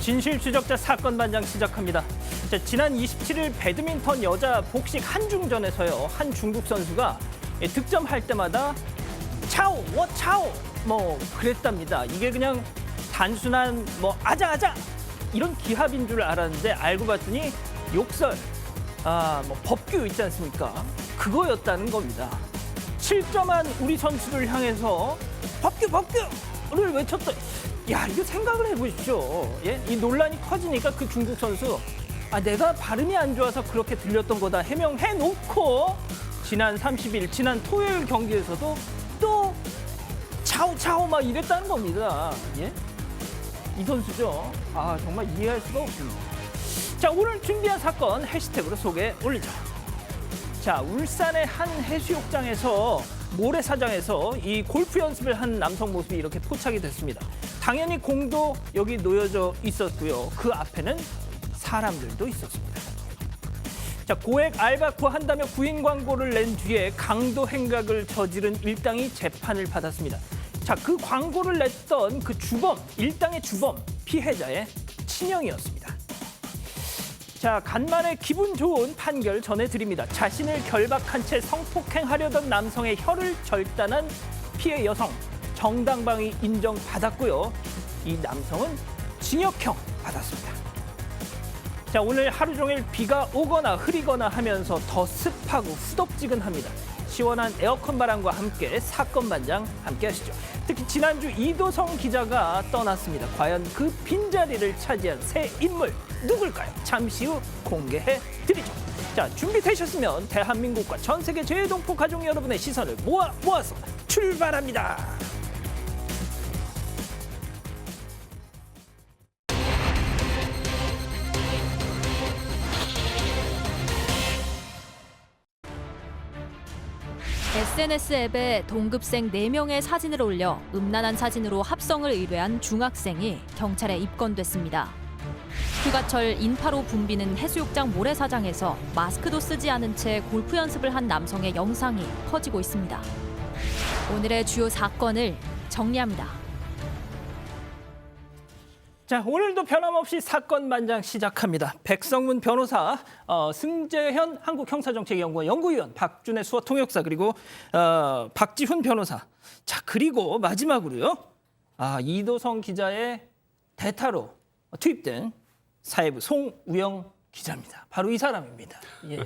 진실 추적자 사건 반장 시작합니다. 자, 지난 27일 배드민턴 여자 복식 한중전에서요. 한 중국 선수가 득점할 때마다 차오, 워차오 뭐 그랬답니다. 이게 그냥 단순한 뭐 아자아자 이런 기합인 줄 알았는데 알고 봤더니 욕설, 뭐 법규 있지 않습니까? 그거였다는 겁니다. 7점한 우리 선수를 향해서 법규를 외쳤다. 야, 이거 생각을 해보십시오. 예? 이 논란이 커지니까 그 중국 선수 내가 발음이 안 좋아서 그렇게 들렸던 거다 해명해놓고 지난 30일, 지난 토요일 경기에서도 또 차오 막 이랬다는 겁니다. 예? 이 선수죠. 정말 이해할 수가 없습니다. 자, 오늘 준비한 사건 해시태그로 소개 올리죠. 자, 울산의 한 해수욕장에서 모래사장에서 이 골프 연습을 한 남성 모습이 이렇게 포착이 됐습니다. 당연히 공도 여기 놓여져 있었고요. 그 앞에는 사람들도 있었습니다. 자, 고액 알바 구한다며 구인 광고를 낸 뒤에 강도 행각을 저지른 일당이 재판을 받았습니다. 자, 그 광고를 냈던 그 주범, 일당의 주범, 피해자의 친형이었습니다. 자, 간만에 기분 좋은 판결 전해드립니다. 자신을 결박한 채 성폭행하려던 남성의 혀를 절단한 피해 여성 정당방위 인정받았고요. 이 남성은 징역형 받았습니다. 자, 오늘 하루 종일 비가 오거나 흐리거나 하면서 더 습하고 후덥지근합니다. 시원한 에어컨 바람과 함께 사건 반장 함께 하시죠. 특히 지난주 이도성 기자가 떠났습니다. 과연 그 빈자리를 차지한 새 인물 누굴까요? 잠시 후 공개해 드리죠. 자, 준비되셨으면 대한민국과 전 세계 재해동포 가족 여러분의 시선을 모아서 출발합니다. SNS 앱에 동급생 4명의 사진을 올려 음란한 사진으로 합성을 의뢰한 중학생이 경찰에 입건됐습니다. 휴가철 인파로 붐비는 해수욕장 모래사장에서 마스크도 쓰지 않은 채 골프 연습을 한 남성의 영상이 퍼지고 있습니다. 오늘의 주요 사건을 정리합니다. 자, 오늘도 변함없이 사건 반장 시작합니다. 백성문 변호사, 승재현 한국형사정책연구원 연구위원, 박준혜 수어통역사, 그리고 박지훈 변호사. 자, 그리고 마지막으로요. 이도성 기자의 대타로 투입된 사회부 송우영 기자입니다. 바로 이 사람입니다. 예.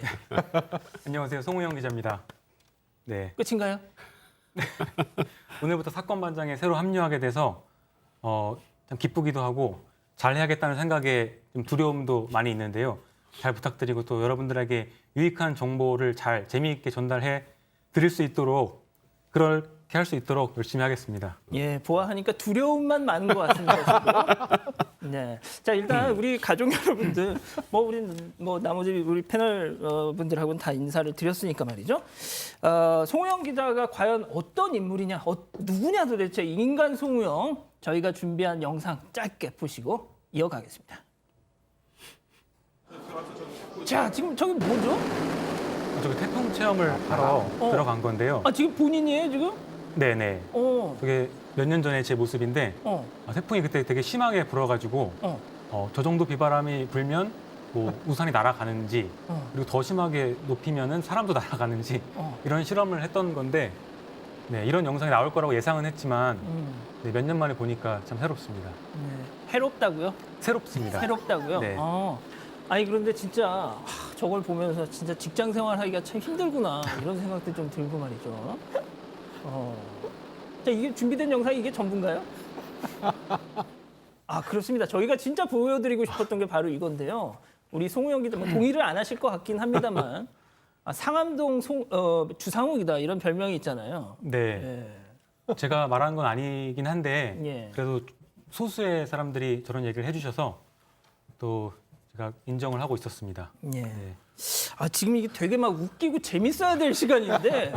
안녕하세요. 송우영 기자입니다. 네. 끝인가요? 오늘부터 사건 반장에 새로 합류하게 돼서 참 기쁘기도 하고 잘해야겠다는 생각에 좀 두려움도 많이 있는데요. 잘 부탁드리고 또 여러분들에게 유익한 정보를 잘 재미있게 전달해 드릴 수 있도록 그렇게 할 수 있도록 열심히 하겠습니다. 예, 보아하니까 두려움만 많은 것 같습니다. 네. 자, 일단 우리 가족 여러분들, 나머지 우리 패널 분들하고는 다 인사를 드렸으니까 말이죠. 송우영 기자가 과연 어떤 인물이냐, 누구냐 도대체 인간 송우영, 저희가 준비한 영상 짧게 보시고 이어가겠습니다. 자, 지금 저기 뭐죠? 저기 태풍 체험을 하러 들어간 건데요. 지금 본인이에요, 지금? 네네. 저게 몇 년 전에 제 모습인데 태풍이 그때 되게 심하게 불어가지고 저 정도 비바람이 불면 뭐 우산이 날아가는지 그리고 더 심하게 높이면은 사람도 날아가는지 이런 실험을 했던 건데 네, 이런 영상이 나올 거라고 예상은 했지만 네, 몇 년 만에 보니까 참 새롭습니다. 네. 해롭다고요? 새롭습니다. 새롭다고요? 네. 아니 그런데 진짜 저걸 보면서 진짜 직장 생활하기가 참 힘들구나 이런 생각도 좀 들고 말이죠. 자, 이게 준비된 영상이 이게 전부인가요? 그렇습니다. 저희가 진짜 보여드리고 싶었던 게 바로 이건데요. 우리 송우영 기자 동의를 안 하실 것 같긴 합니다만 상암동 주상욱이다 이런 별명이 있잖아요. 네. 제가 말하는 건 아니긴 한데 예. 그래도 소수의 사람들이 저런 얘기를 해주셔서 또 제가 인정을 하고 있었습니다. 예. 네. 지금 이게 되게 막 웃기고 재밌어야 될 시간인데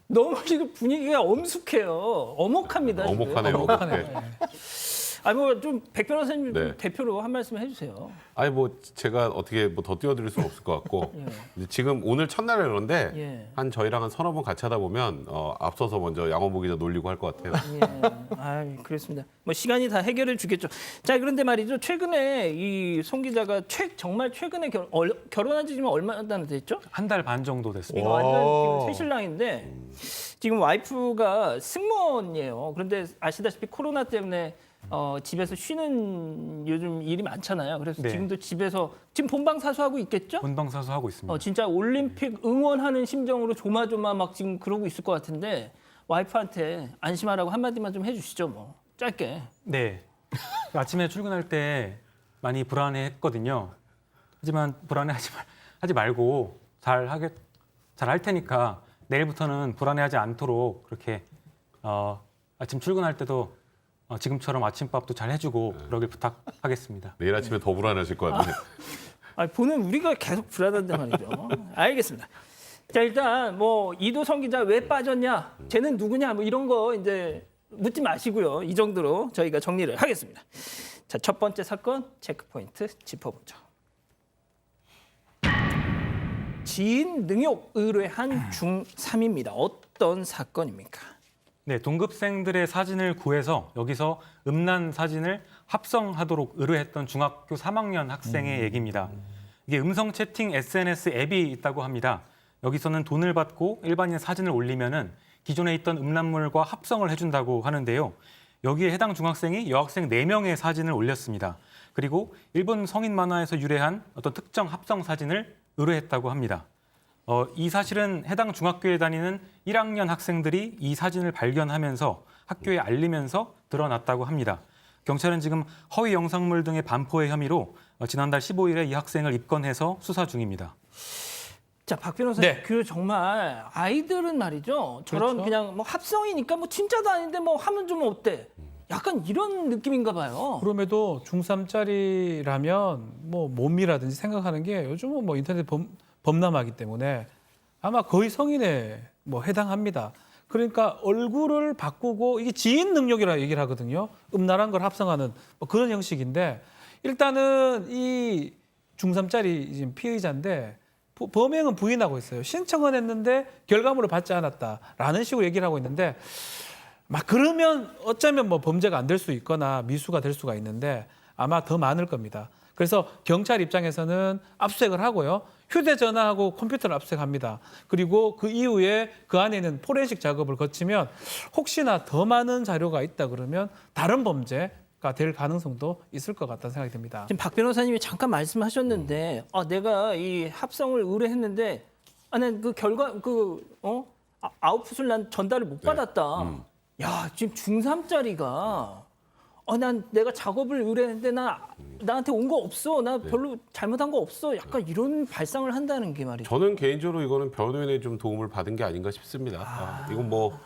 너무 지금 분위기가 엄숙해요. 엄혹합니다. 지금. 엄혹하네요. 엄혹하네요. 뭐 좀 백 변호사님 네. 대표로 한 말씀 해주세요. 아니 뭐 제가 어떻게 뭐 더 띄워드릴 수는 없을 것 같고 예. 이제 지금 오늘 첫날에 그런데 예. 한 저희랑 한 서너 번 같이 하다 보면 앞서서 먼저 양원보 기자 놀리고 할 것 같아요. 예. 그렇습니다. 뭐 시간이 다 해결해 주겠죠. 자, 그런데 말이죠. 최근에 이 송 기자가 정말 최근에 결혼한 지 지금 얼마나 됐죠? 한 달 반 정도 됐습니다. 이거 완전 지금 새신랑인데 지금 와이프가 승무원이에요. 그런데 아시다시피 코로나 때문에 집에서 쉬는 요즘 일이 많잖아요. 그래서 네. 지금도 집에서 지금 본방사수하고 있겠죠? 본방사수 하고 있습니다. 진짜 올림픽 응원하는 심정으로 조마조마 막 지금 그러고 있을 것 같은데 와이프한테 안심하라고 한마디만 좀 해주시죠, 뭐 짧게. 네. 아침에 출근할 때 많이 불안해했거든요. 하지만 하지 말고 잘 할 테니까 내일부터는 불안해하지 않도록 그렇게 아침 출근할 때도 지금처럼 아침밥도 잘 해주고 그러길 부탁하겠습니다. 내일 아침에 더 불안하실 것 같네요. 보는 우리가 계속 불안한데 말이죠. 알겠습니다. 자, 일단 뭐 이도성 기자 왜 빠졌냐, 쟤는 누구냐, 뭐 이런 거 이제 묻지 마시고요. 이 정도로 저희가 정리를 하겠습니다. 자, 첫 번째 사건 체크 포인트 짚어보죠. 지인 능욕 의뢰한 중3입니다. 어떤 사건입니까? 네, 동급생들의 사진을 구해서 여기서 음란 사진을 합성하도록 의뢰했던 중학교 3학년 학생의 얘기입니다. 이게 음성 채팅 SNS 앱이 있다고 합니다. 여기서는 돈을 받고 일반인 사진을 올리면은 기존에 있던 음란물과 합성을 해준다고 하는데요. 여기에 해당 중학생이 여학생 4명의 사진을 올렸습니다. 그리고 일본 성인 만화에서 유래한 어떤 특정 합성 사진을 의뢰했다고 합니다. 이 사실은 해당 중학교에 다니는 1학년 학생들이 이 사진을 발견하면서 학교에 알리면서 드러났다고 합니다. 경찰은 지금 허위 영상물 등의 반포의 혐의로 지난달 15일에 이 학생을 입건해서 수사 중입니다. 자, 박 변호사님, 네. 그 정말 아이들은 말이죠. 저런 그렇죠. 그냥 뭐 합성이니까 뭐 진짜도 아닌데 뭐 하면 좀 어때? 약간 이런 느낌인가 봐요. 그럼에도 중3짜리라면 뭐 몸이라든지 생각하는 게 요즘은 뭐 인터넷 범람하기 때문에 아마 거의 성인에 뭐 해당합니다. 그러니까 얼굴을 바꾸고 이게 지인 능력이라 얘기를 하거든요. 음란한 걸 합성하는 뭐 그런 형식인데 일단은 이 중3짜리 지금 피의자인데 범행은 부인하고 있어요. 신청은 했는데 결과물을 받지 않았다라는 식으로 얘기를 하고 있는데 막 그러면 어쩌면 뭐 범죄가 안 될 수 있거나 미수가 될 수가 있는데 아마 더 많을 겁니다. 그래서 경찰 입장에서는 압수색을 하고요. 휴대전화하고 컴퓨터를 압수색합니다. 그리고 그 이후에 그 안에 있는 포렌식 작업을 거치면 혹시나 더 많은 자료가 있다 그러면 다른 범죄가 될 가능성도 있을 것 같다는 생각이 듭니다. 지금 박 변호사님이 잠깐 말씀하셨는데 내가 이 합성을 의뢰했는데 난 그 결과 아웃풋을 난 전달을 못 받았다. 야, 지금 중3짜리가 난 내가 작업을 의뢰했는데 나한테 온 거 없어. 나 별로 잘못한 거 없어. 약간 이런 발상을 한다는 게 말이죠. 저는 개인적으로 이거는 변호인의 좀 도움을 받은 게 아닌가 싶습니다. 이건 뭐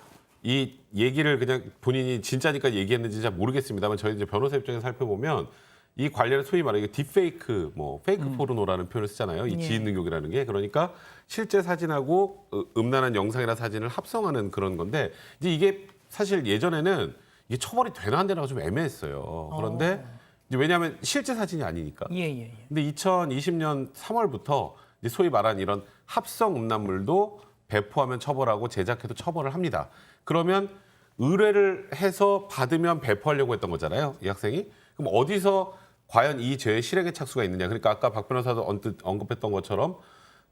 이 얘기를 그냥 본인이 진짜니까 얘기했는지 잘 모르겠습니다만 저희 이제 변호사 입장에서 살펴보면 이 관련해 소위 말하는 딥페이크, 뭐 페이크 포르노라는 표현을 쓰잖아요. 이 지인 능욕이라는 게 그러니까 실제 사진하고 음란한 영상이나 사진을 합성하는 그런 건데 이제 이게 사실 예전에는 이게 처벌이 되나 안 되나가 좀 애매했어요. 그런데 이제 왜냐하면 실제 사진이 아니니까. 예. 근데 2020년 3월부터 이제 소위 말한 이런 합성 음란물도 배포하면 처벌하고 제작해도 처벌을 합니다. 그러면 의뢰를 해서 받으면 배포하려고 했던 거잖아요, 이 학생이. 그럼 어디서 과연 이 죄의 실행의 착수가 있느냐. 그러니까 아까 박 변호사도 언뜻 언급했던 것처럼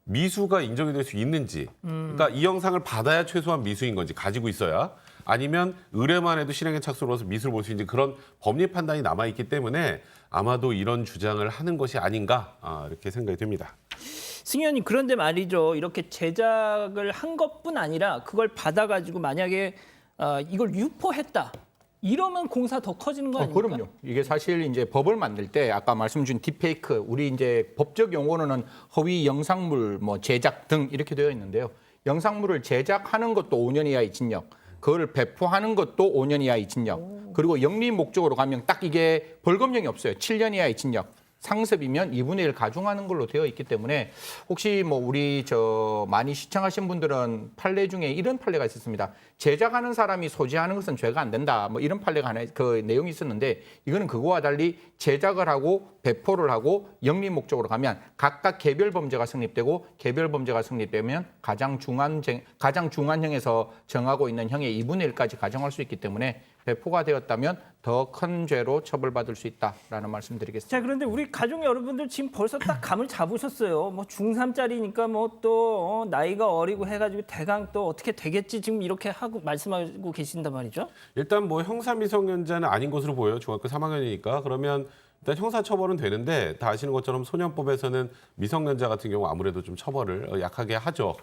미수가 인정이 될 수 있는지. 그러니까 이 영상을 받아야 최소한 미수인 건지 가지고 있어야. 아니면 의뢰만 해도 실행의 착수로서 미수를 볼 수 있는지 그런 법리 판단이 남아있기 때문에 아마도 이런 주장을 하는 것이 아닌가 이렇게 생각이 듭니다. 승희 의원님, 그런데 말이죠. 이렇게 제작을 한 것뿐 아니라 그걸 받아가지고 만약에 이걸 유포했다. 이러면 공사 더 커지는 거 아닙니까? 그럼요. 이게 사실 이제 법을 만들 때 아까 말씀 주신 딥페이크, 우리 이제 법적 용어로는 허위 영상물 뭐 제작 등 이렇게 되어 있는데요. 영상물을 제작하는 것도 5년 이하의 징역, 그걸 배포하는 것도 5년 이하의 징역, 그리고 영리 목적으로 가면 딱 이게 벌금형이 없어요. 7년 이하의 징역, 상습이면 2분의 1 가중하는 걸로 되어 있기 때문에 혹시 뭐 우리 저 많이 시청하신 분들은 판례 중에 이런 판례가 있었습니다. 제작하는 사람이 소지하는 것은 죄가 안 된다. 뭐 이런 판례가 하나 그 내용이 있었는데 이거는 그거와 달리 제작을 하고 배포를 하고 영리 목적으로 가면 각각 개별 범죄가 성립되고 개별 범죄가 성립되면 가장 중한형에서 정하고 있는 형의 2분의 1까지 가정할 수 있기 때문에 배포가 되었다면 더 큰 죄로 처벌받을 수 있다라는 말씀드리겠습니다. 자, 그런데 우리 가족 여러분들 지금 벌써 딱 감을 잡으셨어요. 뭐 중3짜리니까 뭐 또 나이가 어리고 해가지고 대강 또 어떻게 되겠지 지금 이렇게 하고 말씀하고 계신단 말이죠. 일단 뭐 형사 미성년자는 아닌 것으로 보여요. 중학교 3학년이니까. 그러면 일단 형사처벌은 되는데 다 아시는 것처럼 소년법에서는 미성년자 같은 경우 아무래도 좀 처벌을 약하게 하죠.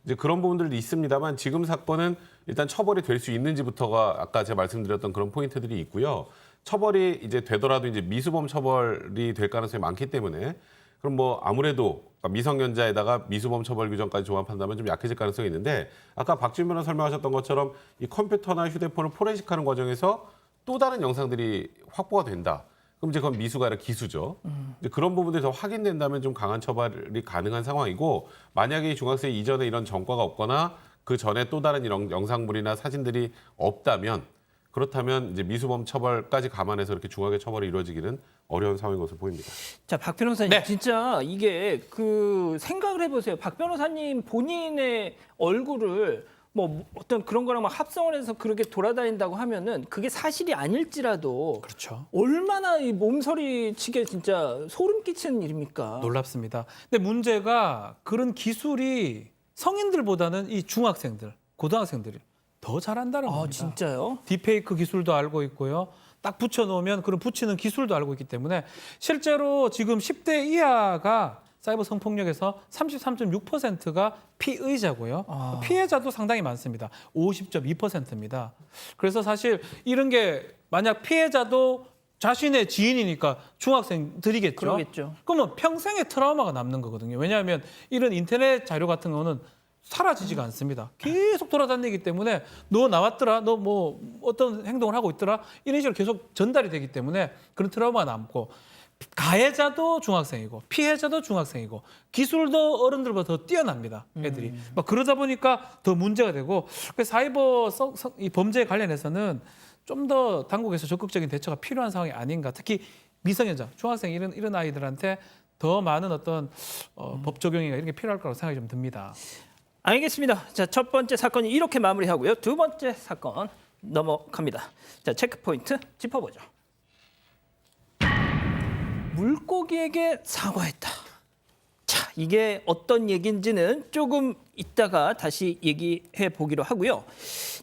이제 그런 부분들도 있습니다만 지금 사건은 일단 처벌이 될 수 있는지부터가 아까 제가 말씀드렸던 그런 포인트들이 있고요. 처벌이 이제 되더라도 이제 미수범 처벌이 될 가능성이 많기 때문에 그럼 뭐 아무래도 미성년자에다가 미수범 처벌 규정까지 조합한다면 좀 약해질 가능성이 있는데 아까 박지훈 변호사 설명하셨던 것처럼 이 컴퓨터나 휴대폰을 포렌식하는 과정에서 또 다른 영상들이 확보가 된다. 그럼 이제 그건 미수가 아니라 기수죠. 이제 그런 부분들이 더 확인된다면 좀 강한 처벌이 가능한 상황이고 만약에 중학생 이전에 이런 전과가 없거나 그 전에 또 다른 이런 영상물이나 사진들이 없다면 그렇다면 이제 미수범 처벌까지 감안해서 이렇게 중하게 처벌이 이루어지기는 어려운 상황인 것으로 보입니다. 자, 박 변호사님 네. 진짜 이게 그 생각을 해보세요. 박 변호사님 본인의 얼굴을 뭐 어떤 그런 거랑 막 합성을 해서 그렇게 돌아다닌다고 하면은 그게 사실이 아닐지라도 그렇죠. 얼마나 이 몸서리 치게 진짜 소름 끼치는 일입니까? 놀랍습니다. 근데 문제가 그런 기술이 성인들보다는 이 중학생들, 고등학생들이 더 잘한다는 아, 겁니다. 진짜요? 딥페이크 기술도 알고 있고요. 딱 붙여놓으면 그런 붙이는 기술도 알고 있기 때문에 실제로 지금 10대 이하가 사이버 성폭력에서 33.6%가 피의자고요. 아. 피해자도 상당히 많습니다. 50.2%입니다. 그래서 사실 이런 게 만약 피해자도 자신의 지인이니까 중학생들이겠죠. 그러겠죠. 그러면 평생의 트라우마가 남는 거거든요. 왜냐하면 이런 인터넷 자료 같은 거는 사라지지가 않습니다. 계속 돌아다니기 때문에 너 나왔더라, 너 뭐 어떤 행동을 하고 있더라 이런 식으로 계속 전달이 되기 때문에 그런 트라우마가 남고 가해자도 중학생이고 피해자도 중학생이고 기술도 어른들보다 더 뛰어납니다. 애들이. 막 그러다 보니까 더 문제가 되고 사이버 이 범죄에 관련해서는 좀 더 당국에서 적극적인 대처가 필요한 상황이 아닌가. 특히 미성년자, 중학생 이런 아이들한테 더 많은 어떤 법 적용이나 이런 게 필요할 거라고 생각이 좀 듭니다. 알겠습니다. 자, 첫 번째 사건이 이렇게 마무리하고요. 두 번째 사건 넘어갑니다. 자, 체크 포인트 짚어보죠. 물고기에게 사과했다. 자, 이게 어떤 얘기인지는 조금 이따가 다시 얘기해 보기로 하고요.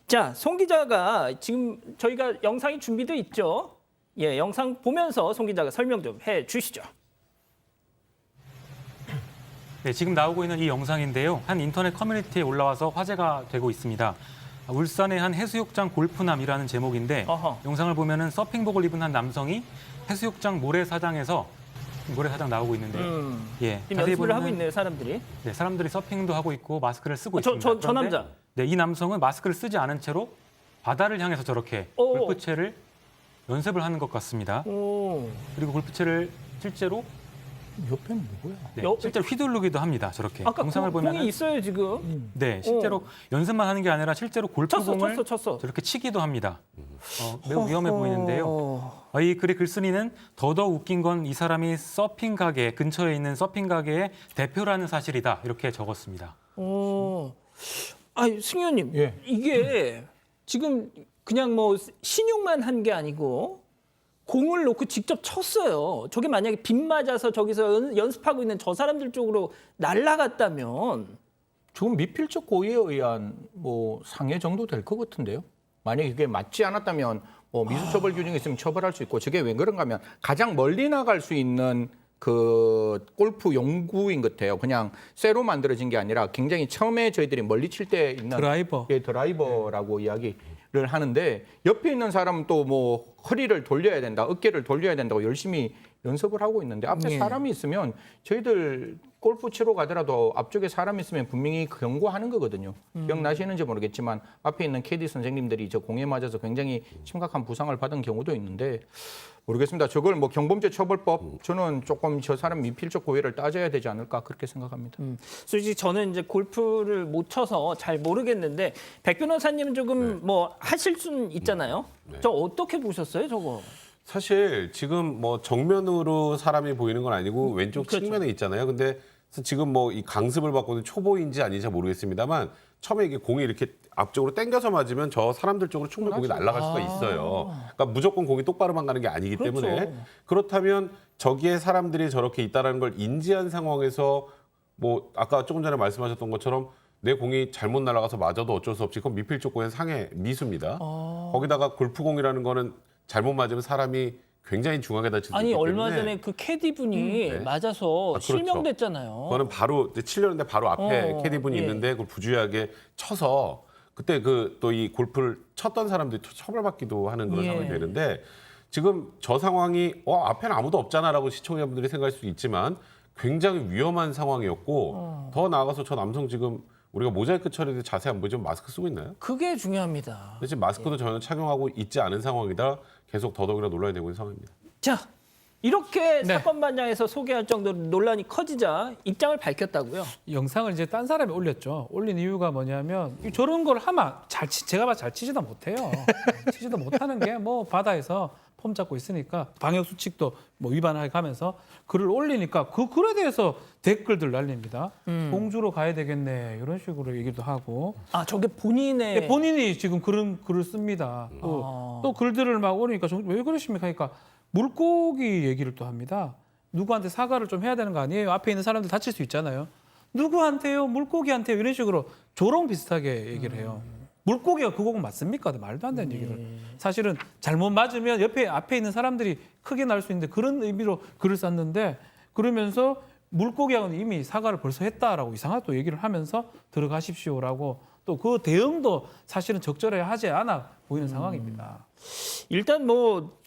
자, 송 기자가 지금 저희가 영상이 준비돼 있죠. 예, 영상 보면서 송 기자가 설명 좀 해 주시죠. 네, 지금 나오고 있는 이 영상인데요. 한 인터넷 커뮤니티에 올라와서 화제가 되고 있습니다. 울산의 한 해수욕장 골프남이라는 제목인데 어허. 영상을 보면은 서핑복을 입은 한 남성이 해수욕장 모래사장에서 모래사장 나오고 있는데요. 예, 지금 자세히 연습을 하고 보면은 있네요, 사람들이. 네, 사람들이 서핑도 하고 있고 마스크를 쓰고 저 있습니다. 그런데 남자. 네, 이 남성은 마스크를 쓰지 않은 채로 바다를 향해서 저렇게 오. 골프채를 연습을 하는 것 같습니다. 오. 그리고 골프채를 실제로 옆에는 누구야? 네, 여- 실제로 휘두르기도 합니다. 저렇게 아까 영상을 공이 보면은 있어요, 지금. 네, 실제로 연습만 하는 게 아니라 실제로 골프공을 쳤어. 저렇게 치기도 합니다. 매우 위험해 보이는데요. 어허. 이 글의 글쓴이는 더더욱 웃긴 건 이 사람이 서핑 가게 근처에 있는 서핑 가게의 대표라는 사실이다 이렇게 적었습니다. 아니, 승 의원님, 예. 이게 지금 그냥 뭐 신용만 한 게 아니고 공을 놓고 직접 쳤어요. 저게 만약에 빗 맞아서 저기서 연습하고 있는 저 사람들 쪽으로 날아갔다면 조금 미필적 고의에 의한 뭐 상해 정도 될 것 같은데요. 만약에 그게 맞지 않았다면 뭐 미수처벌 규정이 있으면 처벌할 수 있고 저게 왜 그런가 하면 가장 멀리 나갈 수 있는 그 골프 용구인 것 같아요. 그냥 쇠로 만들어진 게 아니라 굉장히 처음에 저희들이 멀리 칠 때 있는 드라이버. 예, 드라이버라고 이야기를 하는데 옆에 있는 사람은 또 뭐 허리를 돌려야 된다, 어깨를 돌려야 된다고 열심히 연습을 하고 있는데 앞에 예. 사람이 있으면 저희들 골프 치러 가더라도 앞쪽에 사람 있으면 분명히 경고하는 거거든요. 기억나시는지 모르겠지만 앞에 있는 캐디 선생님들이 저 공에 맞아서 굉장히 심각한 부상을 받은 경우도 있는데 모르겠습니다. 저걸 뭐 경범죄 처벌법 저는 조금 저 사람 미필적 고의를 따져야 되지 않을까 그렇게 생각합니다. 솔직히 저는 이제 골프를 못 쳐서 잘 모르겠는데 백 변호사님 조금 뭐 하실 수는 있잖아요. 저 어떻게 보셨어요, 저거? 사실 지금 뭐 정면으로 사람이 보이는 건 아니고 왼쪽 그렇죠. 측면에 있잖아요. 근데 지금 뭐 이 강습을 받고는 초보인지 아닌지 모르겠습니다만 처음에 이게 공이 이렇게 앞쪽으로 당겨서 맞으면 저 사람들 쪽으로 충분히 공이 날아갈 수가 있어요. 그러니까 무조건 공이 똑바로만 가는 게 아니기 그렇죠. 때문에 그렇다면 저기에 사람들이 저렇게 있다라는 걸 인지한 상황에서 뭐 아까 조금 전에 말씀하셨던 것처럼 내 공이 잘못 날아가서 맞아도 어쩔 수 없이 그건 미필적 고의 상해 미수입니다. 거기다가 골프공이라는 거는 잘못 맞으면 사람이 굉장히 중하게 다칠 수 아니 있기 얼마 때문에 전에 그 캐디 분이 네. 맞아서 그렇죠. 실명됐잖아요. 그거는 바로 이제 치려는데 바로 앞에 캐디분이 예. 있는데 그걸 부주의하게 쳐서 그때 그 또 이 골프를 쳤던 사람들이 처벌받기도 하는 그런 예. 상황이 되는데 지금 저 상황이 앞에는 아무도 없잖아라고 시청자분들이 생각할 수 있지만 굉장히 위험한 상황이었고 더 나아가서 저 남성 지금 우리가 모자이크 처리돼 자세히 안 보이지만 마스크 쓰고 있나요? 그게 중요합니다. 근데 지금 마스크도 전혀 착용하고 있지 않은 상황이다. 계속 더더욱이나 논란이 되고 있는 상황입니다. 자, 이렇게 네. 사건 반장에서 소개할 정도로 논란이 커지자 입장을 밝혔다고요. 영상을 이제 딴 사람이 올렸죠. 올린 이유가 뭐냐면 저런 걸 하면 제가 봐도 잘 치지도 못해요. 치지도 못하는 게 뭐 바다에서 폼 잡고 있으니까 방역 수칙도 뭐 위반하게 가면서 글을 올리니까 그 글에 대해서 댓글들 날립니다. 공주로 가야 되겠네 이런 식으로 얘기도 하고 아, 저게 본인의 본인이 지금 그런 글을 씁니다. 또 글들을 막 올리니까 왜 그러십니까? 그러니까 물고기 얘기를 또 합니다. 누구한테 사과를 좀 해야 되는 거 아니에요? 앞에 있는 사람들 다칠 수 있잖아요. 누구한테요? 물고기한테요? 이런 식으로 조롱 비슷하게 얘기를 해요. 물고기가 그거고 맞습니까? 말도 안 되는 얘기를. 사실은 잘못 맞으면 앞에 있는 사람들이 크게 날 수 있는데 그런 의미로 글을 썼는데 그러면서 물고기하고는 이미 사과를 벌써 했다라고 이상하게 또 얘기를 하면서 들어가십시오라고 또 그 대응도 사실은 적절해 하지 않아 보이는 상황입니다. 일단 뭐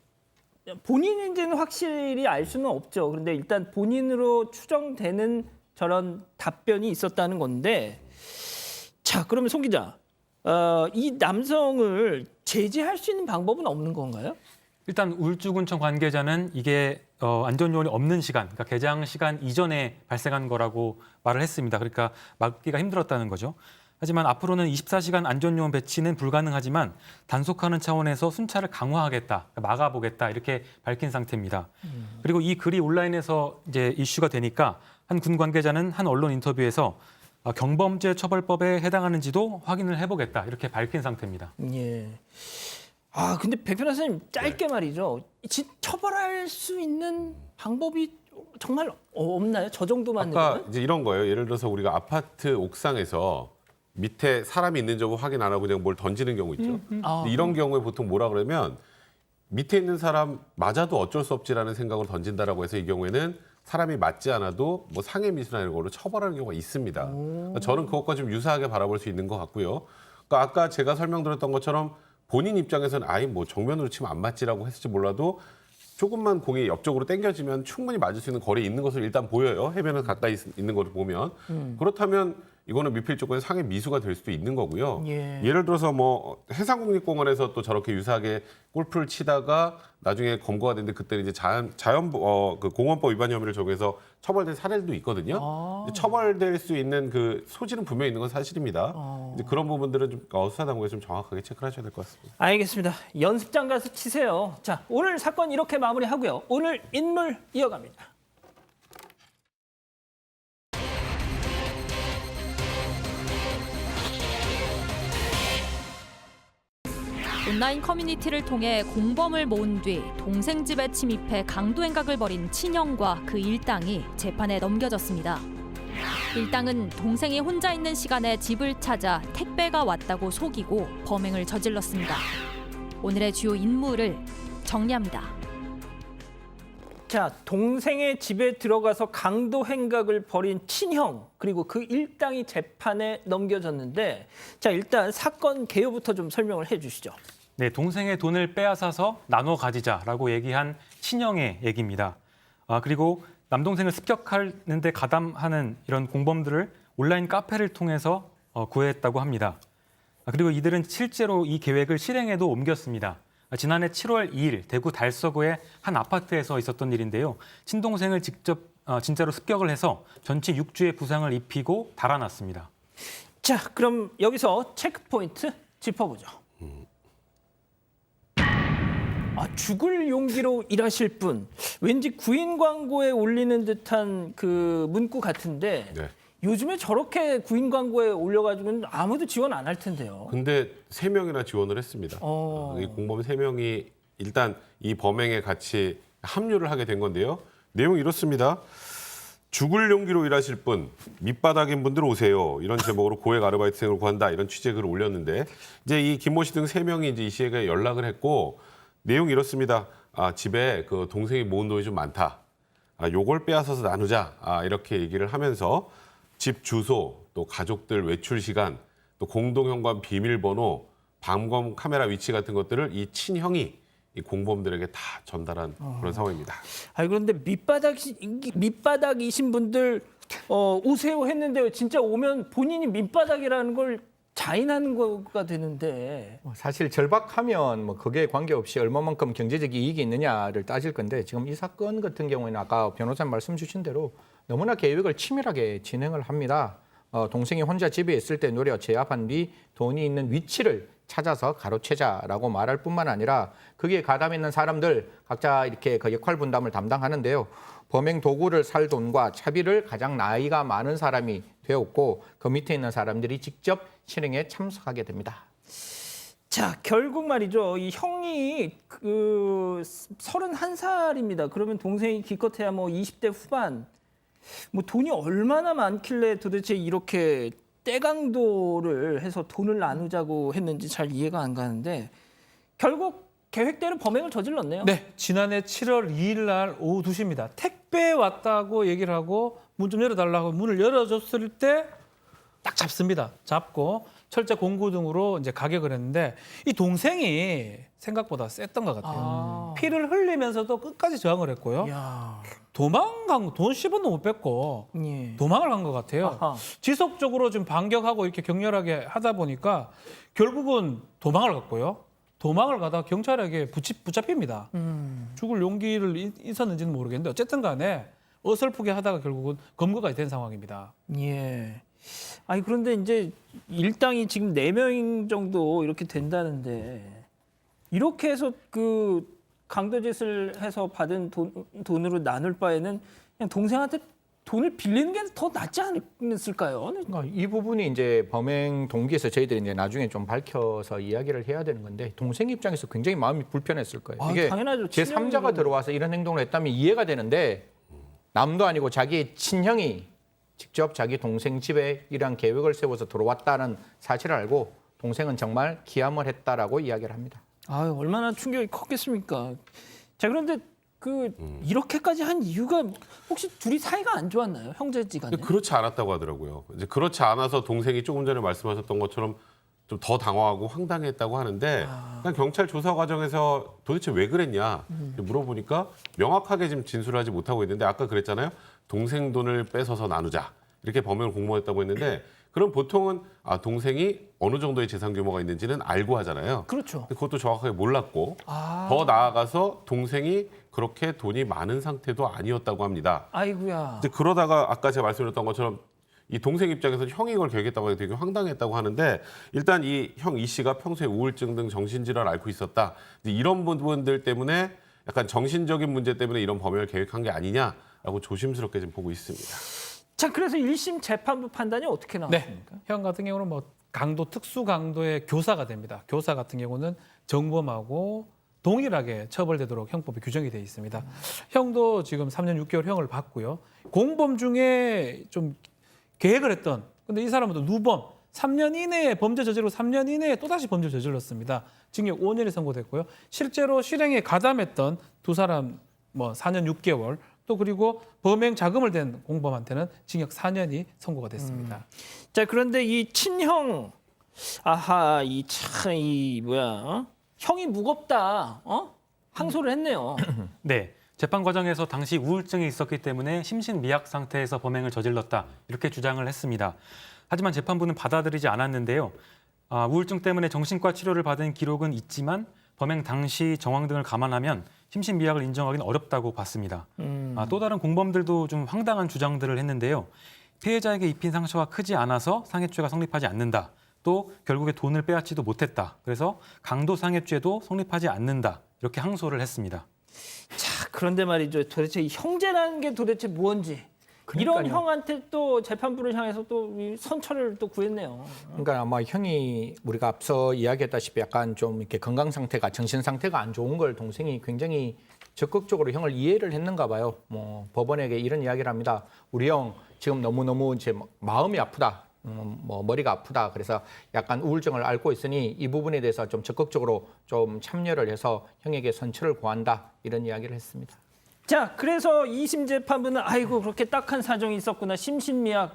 본인인지는 확실히 알 수는 없죠. 그런데 일단 본인으로 추정되는 저런 답변이 있었다는 건데 자, 그러면 송 기자, 이 남성을 제재할 수 있는 방법은 없는 건가요? 일단 울주군청 관계자는 이게 안전요원이 없는 시간, 그러니까 개장 시간 이전에 발생한 거라고 말을 했습니다. 그러니까 막기가 힘들었다는 거죠. 하지만 앞으로는 24시간 안전요원 배치는 불가능하지만 단속하는 차원에서 순찰을 강화하겠다, 막아보겠다 이렇게 밝힌 상태입니다. 그리고 이 글이 온라인에서 이제 이슈가 되니까 한 군 관계자는 한 언론 인터뷰에서 경범죄 처벌법에 해당하는지도 확인을 해보겠다 이렇게 밝힌 상태입니다. 예. 아, 근데 백 변호사님 짧게 말이죠. 처벌할 수 있는 방법이 정말 없나요? 저 정도만 아까 되면? 이제 이런 거예요. 예를 들어서 우리가 아파트 옥상에서 밑에 사람이 있는지 확인 안 하고 그냥 뭘 던지는 경우 있죠. 아. 근데 이런 경우에 보통 뭐라 그러면 밑에 있는 사람 맞아도 어쩔 수 없지라는 생각으로 던진다라고 해서 이 경우에는 사람이 맞지 않아도 뭐 상해 미수나 이런 걸로 처벌하는 경우가 있습니다. 그러니까 저는 그것과 좀 유사하게 바라볼 수 있는 것 같고요. 그러니까 아까 제가 설명드렸던 것처럼 본인 입장에서는 아예 뭐 정면으로 치면 안 맞지라고 했을지 몰라도 조금만 공이 옆쪽으로 당겨지면 충분히 맞을 수 있는 거리에 있는 것으로 일단 보여요. 해변에 가까이 있는 것을 보면. 그렇다면 이거는 미필적고의 상해 미수가 될 수도 있는 거고요. 예. 예를 들어서 뭐 해상국립공원에서 또 저렇게 유사하게 골프를 치다가 나중에 검거가 됐는데 그때는 이제 그 공원법 위반 혐의를 적용해서 처벌된 사례도 있거든요. 처벌될 수 있는 그 소지는 분명히 있는 건 사실입니다. 이제 그런 부분들은 좀 수사당국에 좀 정확하게 체크를 하셔야 될 것 같습니다. 알겠습니다. 연습장 가서 치세요. 자, 오늘 사건 이렇게 마무리하고요. 오늘 인물 이어갑니다. 온라인 커뮤니티를 통해 공범을 모은 뒤 동생 집에 침입해 강도 행각을 벌인 친형과 그 일당이 재판에 넘겨졌습니다. 일당은 동생이 혼자 있는 시간에 집을 찾아 택배가 왔다고 속이고 범행을 저질렀습니다. 오늘의 주요 인물을 정리합니다. 자, 동생의 집에 들어가서 강도 행각을 벌인 친형 그리고 그 일당이 재판에 넘겨졌는데 자, 일단 사건 개요부터 좀 설명을 해주시죠. 네, 동생의 돈을 빼앗아서 나눠 가지자라고 얘기한 친형의 얘기입니다. 그리고 남동생을 습격하는 데 가담하는 이런 공범들을 온라인 카페를 통해서 구했다고 합니다. 그리고 이들은 실제로 이 계획을 실행에도 옮겼습니다. 지난해 7월 2일 대구 달서구의 한 아파트에서 있었던 일인데요. 친동생을 직접 진짜로 습격을 해서 전치 6주의 부상을 입히고 달아났습니다. 자, 그럼 여기서 체크 포인트 짚어보죠. 죽을 용기로 일하실 분. 왠지 구인 광고에 올리는 듯한 그 문구 같은데 네. 요즘에 저렇게 구인 광고에 올려가지고는 아무도 지원 안 할 텐데요. 근데 3명이나 지원을 했습니다. 이 공범 3명이 일단 이 범행에 같이 합류를 하게 된 건데요. 내용이 이렇습니다. 죽을 용기로 일하실 분, 밑바닥인 분들 오세요. 이런 제목으로 고액 아르바이트생을 구한다. 이런 취재글을 올렸는데 이제 이 김모 씨 등 3명이 이제 이 씨에게 연락을 했고 내용이 이렇습니다. 집에 그 동생이 모은 돈이 좀 많다. 요걸 빼앗아서 나누자. 이렇게 얘기를 하면서 집 주소, 또 가족들 외출 시간, 또 공동 현관 비밀번호, 방범 카메라 위치 같은 것들을 이 친형이 이 공범들에게 다 전달한 그런 상황입니다. 그런데 밑바닥이신 분들 오세요 했는데 진짜 오면 본인이 밑바닥이라는 걸 자인하는 거가 되는데. 사실 절박하면 뭐 그게 관계없이 얼마만큼 경제적 이익이 있느냐를 따질 건데 지금 이 사건 같은 경우에는 아까 변호사님 말씀 주신 대로 너무나 계획을 치밀하게 진행을 합니다. 동생이 혼자 집에 있을 때 노려 제압한 뒤 돈이 있는 위치를 찾아서 가로채자라고 말할 뿐만 아니라 거기에 가담있는 사람들 각자 이렇게 그 역할 분담을 담당하는데요. 범행 도구를 살 돈과 차비를 가장 나이가 많은 사람이 되었고 그 밑에 있는 사람들이 직접 실행에 참석하게 됩니다. 자, 결국 말이죠. 이 형이 31살입니다. 그러면 동생이 기껏해야 뭐 20대 후반. 뭐 돈이 얼마나 많길래 도대체 이렇게 떼강도를 해서 돈을 나누자고 했는지 잘 이해가 안 가는데 결국 계획대로 범행을 저질렀네요. 네, 지난해 7월 2일 날 오후 2시입니다. 택배 왔다고 얘기를 하고 문 좀 열어달라고 문을 열어줬을 때 딱 잡습니다. 잡고 철제 공구 등으로 이제 가격을 했는데 이 동생이 생각보다 셌던 것 같아요. 피를 흘리면서도 끝까지 저항을 했고요. 야, 도망간 거, 돈 10원도 못 뺐고 예. 도망을 한 것 같아요. 아하. 지속적으로 좀 반격하고 이렇게 격렬하게 하다 보니까 결국은 도망을 갔고요. 도망을 가다 경찰에게 붙잡힙니다. 죽을 용기를 있었는지는 모르겠는데 어쨌든 간에 어설프게 하다가 결국은 검거가 된 상황입니다. 예. 그런데 이제 일당이 지금 4명 정도 이렇게 된다는데 이렇게 해서 그 강도짓을 해서 받은 돈으로 나눌 바에는 그냥 동생한테 돈을 빌리는 게 더 낫지 않았을까요? 그러니까 이 부분이 이제 범행 동기에서 저희들이 이제 나중에 좀 밝혀서 이야기를 해야 되는 건데 동생 입장에서 굉장히 마음이 불편했을 거예요. 이게 당연하죠. 제3자가 들어와서 이런 행동을 했다면 이해가 되는데 남도 아니고 자기 친형이 직접 자기 동생 집에 이러한 계획을 세워서 들어왔다는 사실을 알고 동생은 정말 기함을 했다라고 이야기를 합니다. 얼마나 충격이 컸겠습니까? 자, 그런데 이렇게까지 한 이유가 혹시 둘이 사이가 안 좋았나요? 형제지간에? 그렇지 않았다고 하더라고요. 이제 그렇지 않아서 동생이 조금 전에 말씀하셨던 것처럼 좀 더 당황하고 황당했다고 하는데 그냥 경찰 조사 과정에서 도대체 왜 그랬냐 물어보니까 명확하게 지금 진술을 하지 못하고 있는데 아까 그랬잖아요. 동생 돈을 뺏어서 나누자 이렇게 범행을 공모했다고 했는데 그럼 보통은 동생이 어느 정도의 재산 규모가 있는지는 알고 하잖아요. 그렇죠. 근데 그것도 정확하게 몰랐고 더 나아가서 동생이 그렇게 돈이 많은 상태도 아니었다고 합니다. 아이고야. 이제 그러다가 아까 제가 말씀드렸던 것처럼 이 동생 입장에서는 형이 이걸 계획했다고 해서 되게 황당했다고 하는데 일단 이 형 이 씨가 평소에 우울증 등 정신질환을 앓고 있었다. 이제 이런 부분들 때문에 약간 정신적인 문제 때문에 이런 범행을 계획한 게 아니냐라고 조심스럽게 지금 보고 있습니다. 자, 그래서 1심 재판부 판단이 어떻게 나왔습니까? 네, 형 같은 경우는 뭐 특수 강도의 교사가 됩니다. 교사 같은 경우는 정범하고 동일하게 처벌되도록 형법에 규정이 되어 있습니다. 형도 지금 3년 6개월 형을 받고요. 공범 중에 좀 계획을 했던, 근데 이 사람은 또 누범, 3년 이내에 범죄 저지르고 3년 이내에 또다시 범죄 저질렀습니다. 징역 5년이 선고됐고요. 실제로 실행에 가담했던 두 사람 뭐 4년 6개월, 또 그리고 범행 자금을 댄 공범한테는 징역 4년이 선고가 됐습니다. 자, 그런데 이 친형, 형이 무겁다, 항소를 했네요. 네. 재판 과정에서 당시 우울증이 있었기 때문에 심신미약 상태에서 범행을 저질렀다 이렇게 주장을 했습니다. 하지만 재판부는 받아들이지 않았는데요. 우울증 때문에 정신과 치료를 받은 기록은 있지만 범행 당시 정황 등을 감안하면 심신미약을 인정하기는 어렵다고 봤습니다. 또 다른 공범들도 좀 황당한 주장들을 했는데요. 피해자에게 입힌 상처가 크지 않아서 상해죄가 성립하지 않는다. 또 결국에 돈을 빼앗지도 못했다. 그래서 강도상해죄도 성립하지 않는다. 이렇게 항소를 했습니다. 자, 그런데 말이죠. 도대체 이 형제라는 게 도대체 뭔지. 이런 그러니까요. 형한테 또 재판부를 향해서 또 이 선처를 또 구했네요. 그러니까 아마 형이 우리가 앞서 이야기했다시피 약간 좀 이렇게 건강 상태가 정신 상태가 안 좋은 걸 동생이 굉장히 적극적으로 형을 이해를 했는가 봐요. 뭐 법원에게 이런 이야기를 합니다. 우리 형 지금 너무너무 이제 마음이 아프다. 뭐 머리가 아프다. 그래서 약간 우울증을 앓고 있으니 이 부분에 대해서 좀 적극적으로 좀 참여를 해서 형에게 선처를 구한다. 이런 이야기를 했습니다. 자, 그래서 2심 재판부는 아이고 그렇게 딱한 사정이 있었구나. 심신미약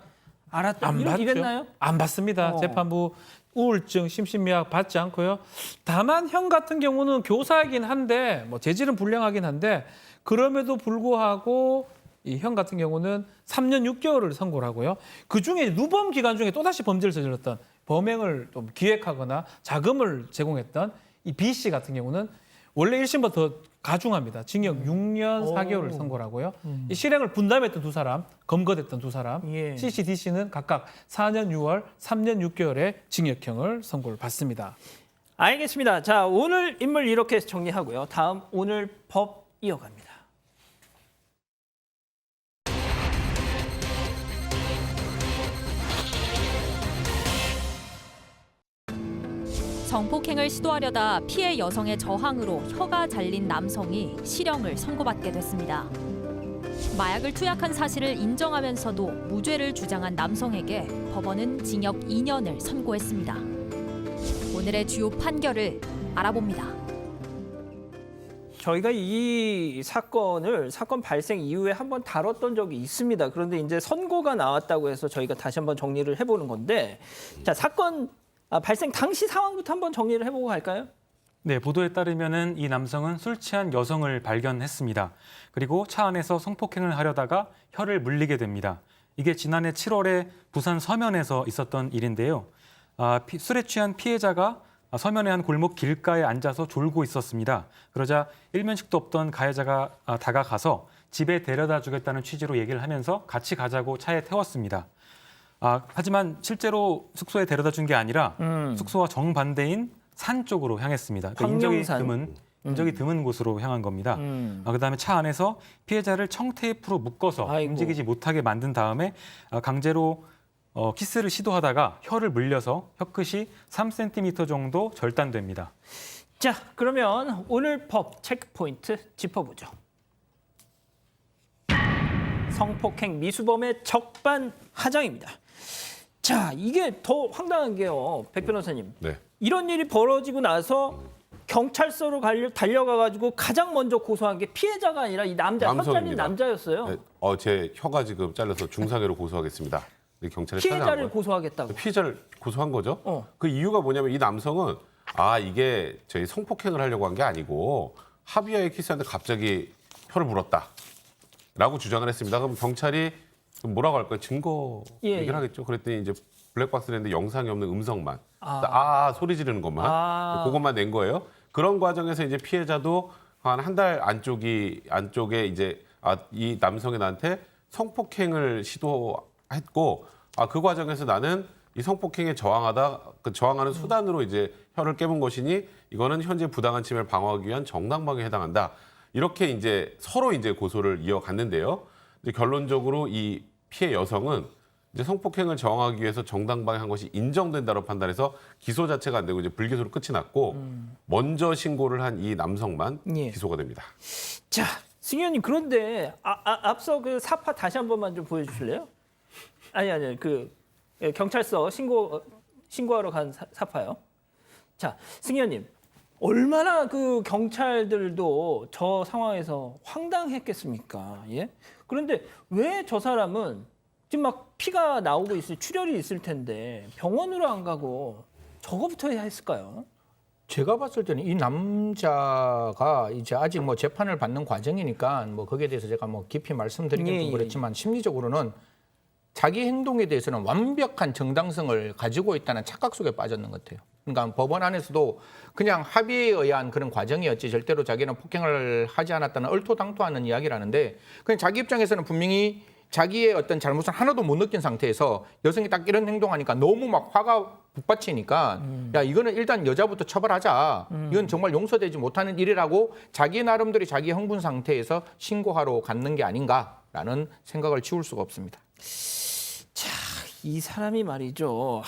알았다. 이랬나요? 안 받습니다. 재판부 우울증, 심신미약 받지 않고요. 다만 형 같은 경우는 교사이긴 한데 뭐 재질은 불량하긴 한데 그럼에도 불구하고 이 형 같은 경우는 3년 6개월을 선고를 하고요. 그중에 누범 기간 중에 또다시 범죄를 저질렀던 범행을 좀 기획하거나 자금을 제공했던 이 B 씨 같은 경우는 원래 1심보다 더 가중합니다. 징역 6년 4개월을 선고를 하고요. 이 실행을 분담했던 두 사람, 검거됐던 두 사람, 예. CC, DC는 각각 4년 6월, 3년 6개월의 징역형을 선고를 받습니다. 알겠습니다. 자, 오늘 인물 이렇게 정리하고요. 다음 오늘 법 이어갑니다. 성폭행을 시도하려다 피해 여성의 저항으로 혀가 잘린 남성이 실형을 선고받게 됐습니다. 마약을 투약한 사실을 인정하면서도 무죄를 주장한 남성에게 법원은 징역 2년을 선고했습니다. 오늘의 주요 판결을 알아봅니다. 저희가 이 사건 발생 이후에 한번 다뤘던 적이 있습니다. 그런데 이제 선고가 나왔다고 해서 저희가 다시 한번 정리를 해보는 건데, 자, 사건 발생 당시 상황부터 한번 정리를 해보고 갈까요? 네, 보도에 따르면은 이 남성은 술 취한 여성을 발견했습니다. 그리고 차 안에서 성폭행을 하려다가 혀를 물리게 됩니다. 이게 지난해 7월에 부산 서면에서 있었던 일인데요. 술에 취한 피해자가 서면의 한 골목 길가에 앉아서 졸고 있었습니다. 그러자 일면식도 없던 가해자가 다가가서 집에 데려다 주겠다는 취지로 얘기를 하면서 같이 가자고 차에 태웠습니다. 하지만 실제로 숙소에 데려다 준 게 아니라 숙소와 정반대인 산 쪽으로 향했습니다. 그러니까 인적이 드문 곳으로 향한 겁니다. 그다음에 차 안에서 피해자를 청테이프로 묶어서 아이고. 움직이지 못하게 만든 다음에 강제로 키스를 시도하다가 혀를 물려서 혀끝이 3cm 정도 절단됩니다. 자, 그러면 오늘 법 체크포인트 짚어보죠. 성폭행 미수범의 적반하장입니다. 자, 이게 더 황당한 게요, 백 변호사님. 네. 이런 일이 벌어지고 나서 경찰서로 달려가가지고 가장 먼저 고소한 게 피해자가 아니라 이 남자, 혀 잘린 남성입니다. 남자였어요. 네, 제 혀가 지금 잘려서 중상해로 고소하겠습니다. 경찰에 찾아간 피해자를 거예요. 고소하겠다고. 피해자를 고소한 거죠. 어. 그 이유가 뭐냐면 이 남성은 이게 저희 성폭행을 하려고 한 게 아니고 합의하에 키스하는데 갑자기 혀를 물었다라고 주장을 했습니다. 그럼 경찰이 뭐라고 할까요? 증거 예, 얘기를 예. 하겠죠. 그랬더니 이제 블랙박스를 했는데 영상이 없는 음성만, 소리 지르는 것만, 그것만 낸 거예요. 그런 과정에서 이제 피해자도 한 달 안쪽에 이제 이 남성이 나한테 성폭행을 시도했고, 그 과정에서 나는 이 성폭행에 저항하는 수단으로 이제 혀를 깨문 것이니 이거는 현재 부당한 침해를 방어하기 위한 정당방위에 해당한다. 이렇게 이제 서로 이제 고소를 이어갔는데요. 이제 결론적으로 이 피해 여성은 이제 성폭행을 저항하기 위해서 정당방위한 것이 인정된다고 판단해서 기소 자체가 안 되고 이제 불기소로 끝이 났고 먼저 신고를 한 이 남성만 예. 기소가 됩니다. 자, 승희 의원님, 그런데 앞서 그 사파 다시 한 번만 좀 보여주실래요? 아니, 경찰서 신고하러 간 사파요. 자, 승희 의원님, 얼마나 그 경찰들도 저 상황에서 황당했겠습니까? 예? 그런데 왜 저 사람은 지금 막 피가 나오고 출혈이 있을 텐데 병원으로 안 가고 저거부터 해야 했을까요? 제가 봤을 때는 이 남자가 이제 아직 뭐 재판을 받는 과정이니까 뭐 거기에 대해서 제가 뭐 깊이 말씀드리긴 좀 그렇지만 심리적으로는 자기 행동에 대해서는 완벽한 정당성을 가지고 있다는 착각 속에 빠졌는 것 같아요. 그러니까 법원 안에서도 그냥 합의에 의한 그런 과정이었지 절대로 자기는 폭행을 하지 않았다는 얼토당토하는 이야기를 하는데 그냥 자기 입장에서는 분명히 자기의 어떤 잘못을 하나도 못 느낀 상태에서 여성이 딱 이런 행동하니까 너무 막 화가 북받치니까 야 이거는 일단 여자부터 처벌하자. 이건 정말 용서되지 못하는 일이라고 자기 나름대로 자기 흥분 상태에서 신고하러 갔는 게 아닌가라는 생각을 지울 수가 없습니다. 자, 이 사람이 말이죠.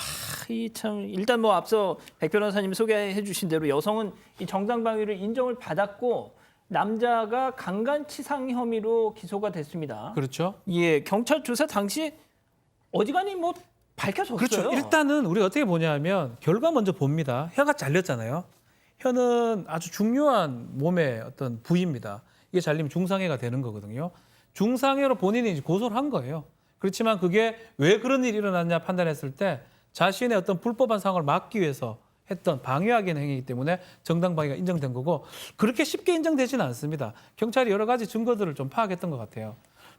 이 참 일단 뭐 앞서 백 변호사님 소개해 주신 대로 여성은 이 정당방위를 인정을 받았고 남자가 강간치상 혐의로 기소가 됐습니다. 그렇죠. 예, 경찰 조사 당시 어지간히 뭐 밝혀졌어요. 그렇죠. 일단은 우리가 어떻게 보냐면 결과 먼저 봅니다. 혀가 잘렸잖아요. 혀는 아주 중요한 몸의 어떤 부위입니다. 이게 잘리면 중상해가 되는 거거든요. 중상해로 본인이 이제 고소를 한 거예요. 그렇지만 그게 왜 그런 일이 일어났냐 판단했을 때 자신의 어떤 불법한 상황을 막기 위해서 했던 방해하기 위한 행위이기 때문에 정당방위가 인정된 거고 그렇게 쉽게 인정되지는 않습니다. 경찰이 여러 가지 증거들을 좀 파악했던 것 같아요.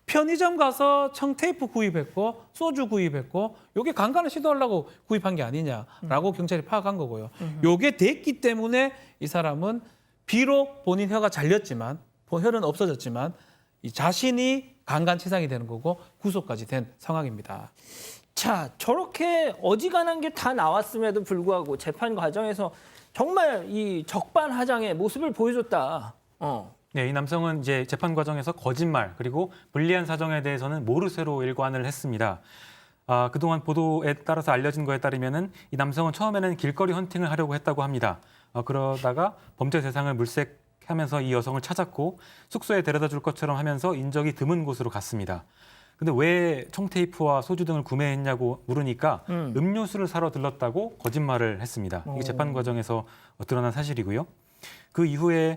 편의점 가서 청테이프 구입했고 소주 구입했고 요게 강간을 시도하려고 구입한 게 아니냐라고 경찰이 파악한 거고요. 요게 됐기 때문에 이 사람은 비록 본인 혀가 잘렸지만 혀는 없어졌지만 이 자신이 강간치상이 되는 거고 구속까지 된 상황입니다. 자, 저렇게 어지간한 게 다 나왔음에도 불구하고 재판 과정에서 정말 이 적반하장의 모습을 보여줬다. 네, 이 남성은 이제 재판 과정에서 거짓말 그리고 불리한 사정에 대해서는 모르쇠로 일관을 했습니다. 그동안 보도에 따라서 알려진 거에 따르면은 이 남성은 처음에는 길거리 헌팅을 하려고 했다고 합니다. 그러다가 범죄 대상을 물색하면서 이 여성을 찾았고 숙소에 데려다 줄 것처럼 하면서 인적이 드문 곳으로 갔습니다. 근데 왜 청테이프와 소주 등을 구매했냐고 물으니까 음료수를 사러 들렀다고 거짓말을 했습니다. 이게 재판 과정에서 드러난 사실이고요. 그 이후에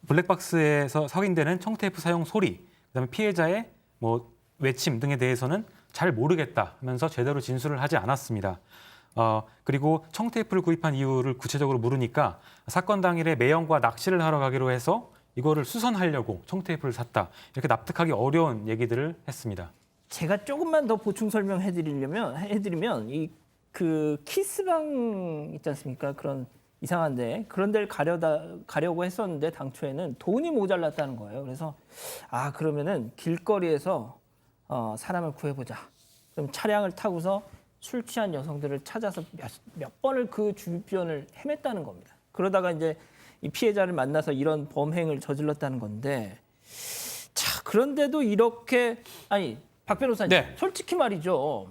블랙박스에서 확인되는 청테이프 사용 소리, 그다음에 피해자의 뭐 외침 등에 대해서는 잘 모르겠다 하면서 제대로 진술을 하지 않았습니다. 그리고 청테이프를 구입한 이유를 구체적으로 물으니까 사건 당일에 매형과 낚시를 하러 가기로 해서 이거를 수선하려고 청테이프를 샀다. 이렇게 납득하기 어려운 얘기들을 했습니다. 제가 조금만 더 보충 설명해드리면 이 그 키스방 있지 않습니까? 그런 이상한데 그런 데를 가려고 했었는데 당초에는 돈이 모자랐다는 거예요. 그래서 그러면은 길거리에서 사람을 구해보자. 그럼 차량을 타고서 술 취한 여성들을 찾아서 몇 번을 그 주변을 헤맸다는 겁니다. 그러다가 이제 이 피해자를 만나서 이런 범행을 저질렀다는 건데, 자 그런데도 이렇게 박 변호사님, 네. 솔직히 말이죠.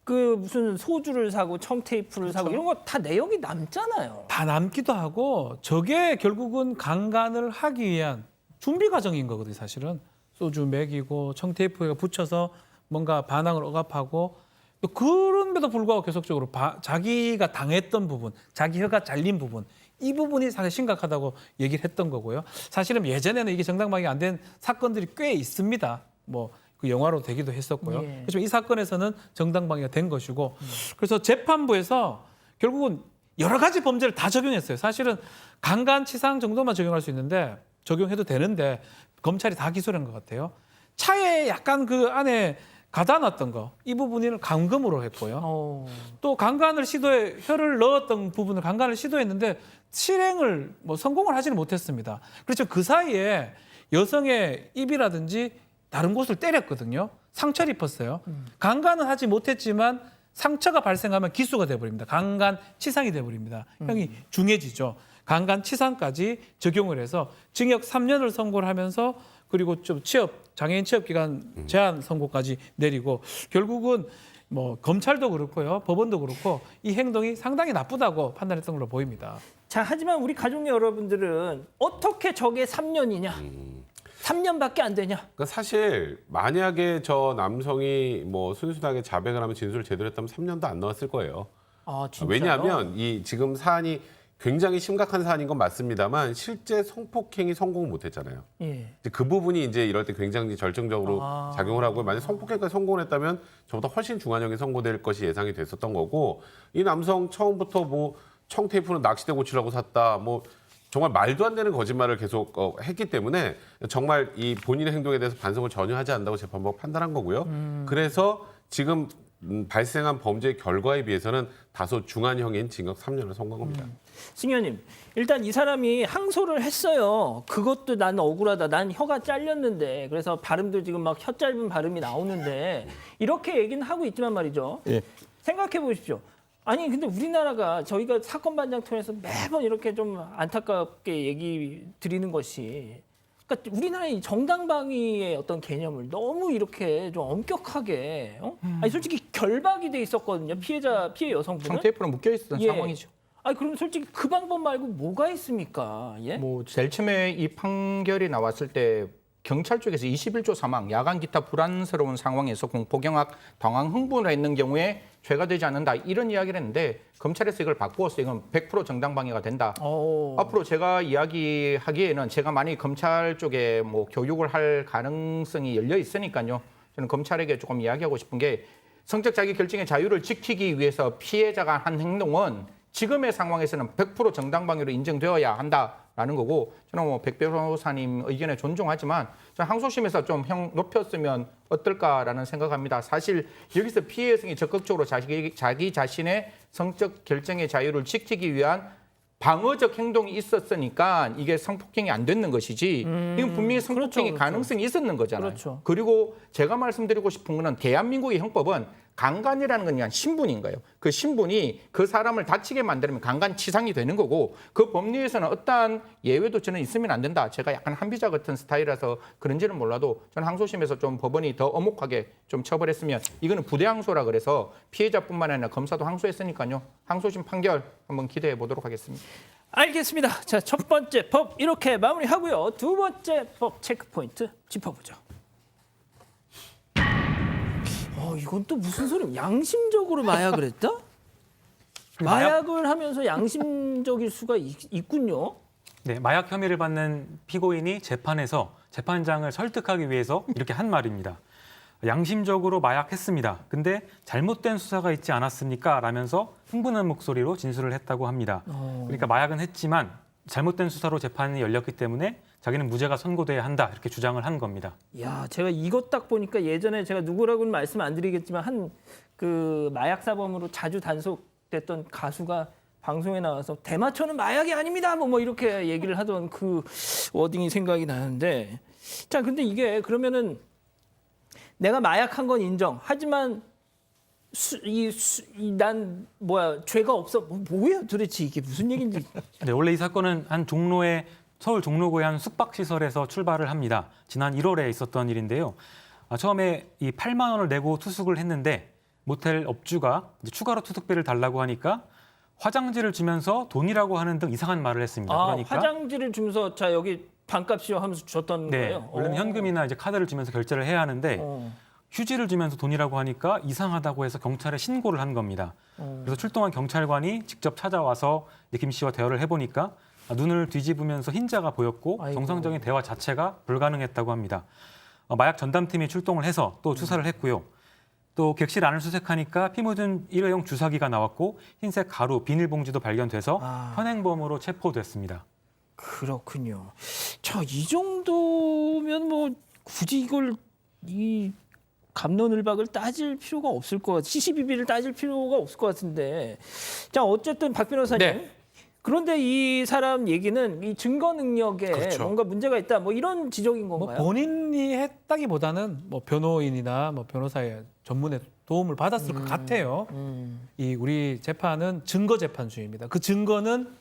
그 무슨 소주를 사고 청테이프를 사고 이런 거 다 내역이 남잖아요. 다 남기도 하고 저게 결국은 강간을 하기 위한 준비 과정인 거거든요. 사실은 소주 먹이고 청테이프에 붙여서 뭔가 반항을 억압하고 또 그런데도 불구하고 계속적으로 자기가 당했던 부분, 자기 혀가 잘린 부분 이 부분이 사실 심각하다고 얘기를 했던 거고요. 사실은 예전에는 이게 정당방위가 안 된 사건들이 꽤 있습니다. 뭐 그 영화로 되기도 했었고요. 예. 그렇지만 이 사건에서는 정당방위가 된 것이고 그래서 재판부에서 결국은 여러 가지 범죄를 다 적용했어요. 사실은 강간치상 정도만 적용할 수 있는데 적용해도 되는데 검찰이 다 기소를 한 것 같아요. 차에 약간 그 안에 가다 놨던 거 이 부분을 감금으로 했고요. 또 강간을 혀를 넣었던 부분을 강간을 시도했는데 실행을 성공을 하지는 못했습니다. 그렇죠. 그 사이에 여성의 입이라든지 다른 곳을 때렸거든요. 상처를 입혔어요. 강간은 하지 못했지만 상처가 발생하면 기소가 돼버립니다. 강간치상이 돼버립니다. 형이 중해지죠. 강간치상까지 적용을 해서 징역 3년을 선고를 하면서 그리고 좀 장애인 취업 기간 제한 선고까지 내리고 결국은 뭐 검찰도 그렇고요, 법원도 그렇고 이 행동이 상당히 나쁘다고 판단했던 걸로 보입니다. 자 하지만 우리 가족 여러분들은 어떻게 저게 3년이냐? 3년밖에 안 되냐? 그러니까 사실 만약에 저 남성이 뭐 순순하게 자백을 하면 진술을 제대로 했다면 3년도 안 나왔을 거예요. 진짜요? 왜냐하면 이 지금 사안이 굉장히 심각한 사안인 건 맞습니다만 실제 성폭행이 성공을 못했잖아요. 예. 그 부분이 이제 이럴 때 굉장히 절정적으로 작용을 하고 만약 성폭행까지 성공을 했다면 저보다 훨씬 중한형이 선고될 것이 예상이 됐었던 거고 이 남성 처음부터 뭐 청테이프는 낚싯대 고치려고 샀다. 뭐 정말 말도 안 되는 거짓말을 계속 했기 때문에 정말 이 본인의 행동에 대해서 반성을 전혀 하지 않는다고 재판부가 판단한 거고요. 그래서 지금 발생한 범죄의 결과에 비해서는 다소 중한형인 징역 3년을 선고한 겁니다. 승 의원님, 일단 이 사람이 항소를 했어요. 그것도 난 억울하다. 난 혀가 잘렸는데 그래서 발음도 지금 막 혀 짧은 발음이 나오는데 이렇게 얘기는 하고 있지만 말이죠. 예. 생각해 보십시오. 아니 근데 우리나라가 저희가 사건 반장 통해서 매번 이렇게 좀 안타깝게 얘기 드리는 것이 그러니까 우리나라의 정당방위의 어떤 개념을 너무 이렇게 좀 엄격하게 아니 솔직히 결박이 돼 있었거든요. 피해 여성분은. 청테이프로 묶여 있었던 예. 상황이죠. 아니 그럼 솔직히 그 방법 말고 뭐가 있습니까? 예? 뭐 제일 처음에 이 판결이 나왔을 때 경찰 쪽에서 21조 사망, 야간 기타 불안스러운 상황에서 공포경악, 당황 흥분을 했는 경우에 죄가 되지 않는다 이런 이야기를 했는데 검찰에서 이걸 바꾸어서 이건 100% 정당방위가 된다. 앞으로 제가 이야기하기에는 제가 만약 검찰 쪽에 뭐 교육을 할 가능성이 열려 있으니까요. 저는 검찰에게 조금 이야기하고 싶은 게 성적 자기 결정의 자유를 지키기 위해서 피해자가 한 행동은 지금의 상황에서는 100% 정당방위로 인정되어야 한다라는 거고 저는 뭐 백 변호사님 의견에 존중하지만 저는 항소심에서 좀 형 높였으면 어떨까라는 생각합니다. 사실 여기서 피해 여성이 적극적으로 자기 자신의 성적 결정의 자유를 지키기 위한 방어적 행동이 있었으니까 이게 성폭행이 안 됐는 것이지 이건 분명히 성폭행의 그렇죠. 가능성이 있었는 거잖아요. 그렇죠. 그리고 제가 말씀드리고 싶은 거는 대한민국의 형법은 강간이라는 건 그냥 신분인 거예요. 그 신분이 그 사람을 다치게 만들면 강간치상이 되는 거고 그 법리에서는 어떠한 예외도 저는 있으면 안 된다. 제가 약간 한비자 같은 스타일이라서 그런지는 몰라도 저는 항소심에서 좀 법원이 더 엄혹하게 좀 처벌했으면 이거는 부대항소라 그래서 피해자뿐만 아니라 검사도 항소했으니까요. 항소심 판결 한번 기대해 보도록 하겠습니다. 알겠습니다. 자, 첫 번째 법 이렇게 마무리하고요. 두 번째 법 체크포인트 짚어보죠. 이건 또 무슨 소리야? 양심적으로 마약을 했다? 마약을 하면서 양심적일 수가 있군요. 네, 마약 혐의를 받는 피고인이 재판에서 재판장을 설득하기 위해서 이렇게 한 말입니다. 양심적으로 마약했습니다. 근데 잘못된 수사가 있지 않았습니까? 라면서 흥분한 목소리로 진술을 했다고 합니다. 그러니까 마약은 했지만 잘못된 수사로 재판이 열렸기 때문에 자기는 무죄가 선고돼야 한다 이렇게 주장을 한 겁니다. 야, 제가 이것 딱 보니까 예전에 제가 누구라고는 말씀 안 드리겠지만 한 그 마약 사범으로 자주 단속됐던 가수가 방송에 나와서 대마초는 마약이 아닙니다. 뭐 이렇게 얘기를 하던 그 워딩이 생각이 나는데 자, 근데 이게 그러면은 내가 마약한 건 인정. 하지만 난 뭐야 죄가 없어. 뭐예요 도대체 이게 무슨 얘기인지. 네, 원래 이 사건은 한 종로의 서울 종로구의 한 숙박시설에서 출발을 합니다. 지난 1월에 있었던 일인데요. 처음에 이 8만 원을 내고 투숙을 했는데 모텔 업주가 이제 추가로 투숙비를 달라고 하니까 화장지를 주면서 돈이라고 하는 등 이상한 말을 했습니다. 그러니까 화장지를 주면서 자 여기 반값이요 하면서 줬던 네, 거예요? 원래는 현금이나 이제 카드를 주면서 결제를 해야 하는데 휴지를 주면서 돈이라고 하니까 이상하다고 해서 경찰에 신고를 한 겁니다. 그래서 출동한 경찰관이 직접 찾아와서 김 씨와 대화를 해보니까 눈을 뒤집으면서 흰자가 보였고 아이고. 정상적인 대화 자체가 불가능했다고 합니다. 마약 전담팀이 출동을 해서 또 수사를 했고요. 또 객실 안을 수색하니까 피 묻은 일회용 주사기가 나왔고 흰색 가루, 비닐봉지도 발견돼서 현행범으로 체포됐습니다. 그렇군요. 자, 이 정도면 뭐 굳이 이걸 이 갑론을박을 따질 필요가 없을 것 같아요. 시시비비를 따질 필요가 없을 것 같은데. 자, 어쨌든 박 변호사님. 네. 그런데 이 사람 얘기는 이 증거 능력에 그렇죠. 뭔가 문제가 있다. 뭐 이런 지적인 뭐 건가요? 본인이 했다기보다는 뭐 변호인이나 뭐 변호사의 전문의 도움을 받았을 것 같아요. 이 우리 재판은 증거 재판주의입니다. 그 증거는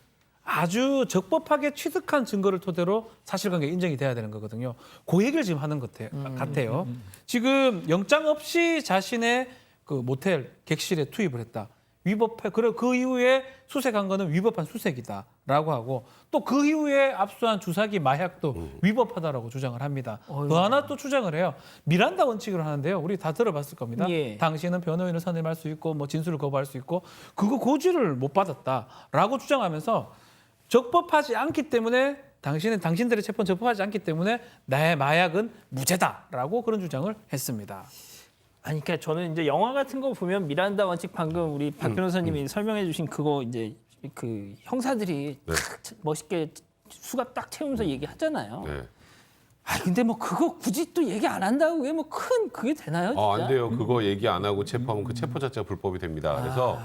아주 적법하게 취득한 증거를 토대로 사실관계 인정이 돼야 되는 거거든요. 그 얘기를 지금 하는 것 같아요. 지금 영장 없이 자신의 그 모텔 객실에 투입을 했다. 위법해. 그리고 그 이후에 수색한 거는 위법한 수색이다라고 하고 또 그 이후에 압수한 주사기 마약도 위법하다라고 주장을 합니다. 더 하나 또 주장을 해요. 미란다 원칙을 하는데요. 우리 다 들어봤을 겁니다. 예. 당신은 변호인을 선임할 수 있고 뭐 진술을 거부할 수 있고 그거 고지를 못 받았다라고 주장하면서 적법하지 않기 때문에 당신들의 체포는 적법하지 않기 때문에 나의 마약은 무죄다라고 그런 주장을 했습니다. 아니, 그러니까 저는 이제 영화 같은 거 보면 미란다 원칙 방금 우리 박 변호사님이 설명해 주신 그거 이제 그 형사들이 네. 탁 멋있게 수갑 딱 채우면서 얘기하잖아요. 네. 아 근데 뭐 그거 굳이 또 얘기 안 한다고 그게 뭐 큰 그게 되나요? 진짜? 안 돼요. 그거 얘기 안 하고 체포하면 그 체포 자체가 불법이 됩니다. 그래서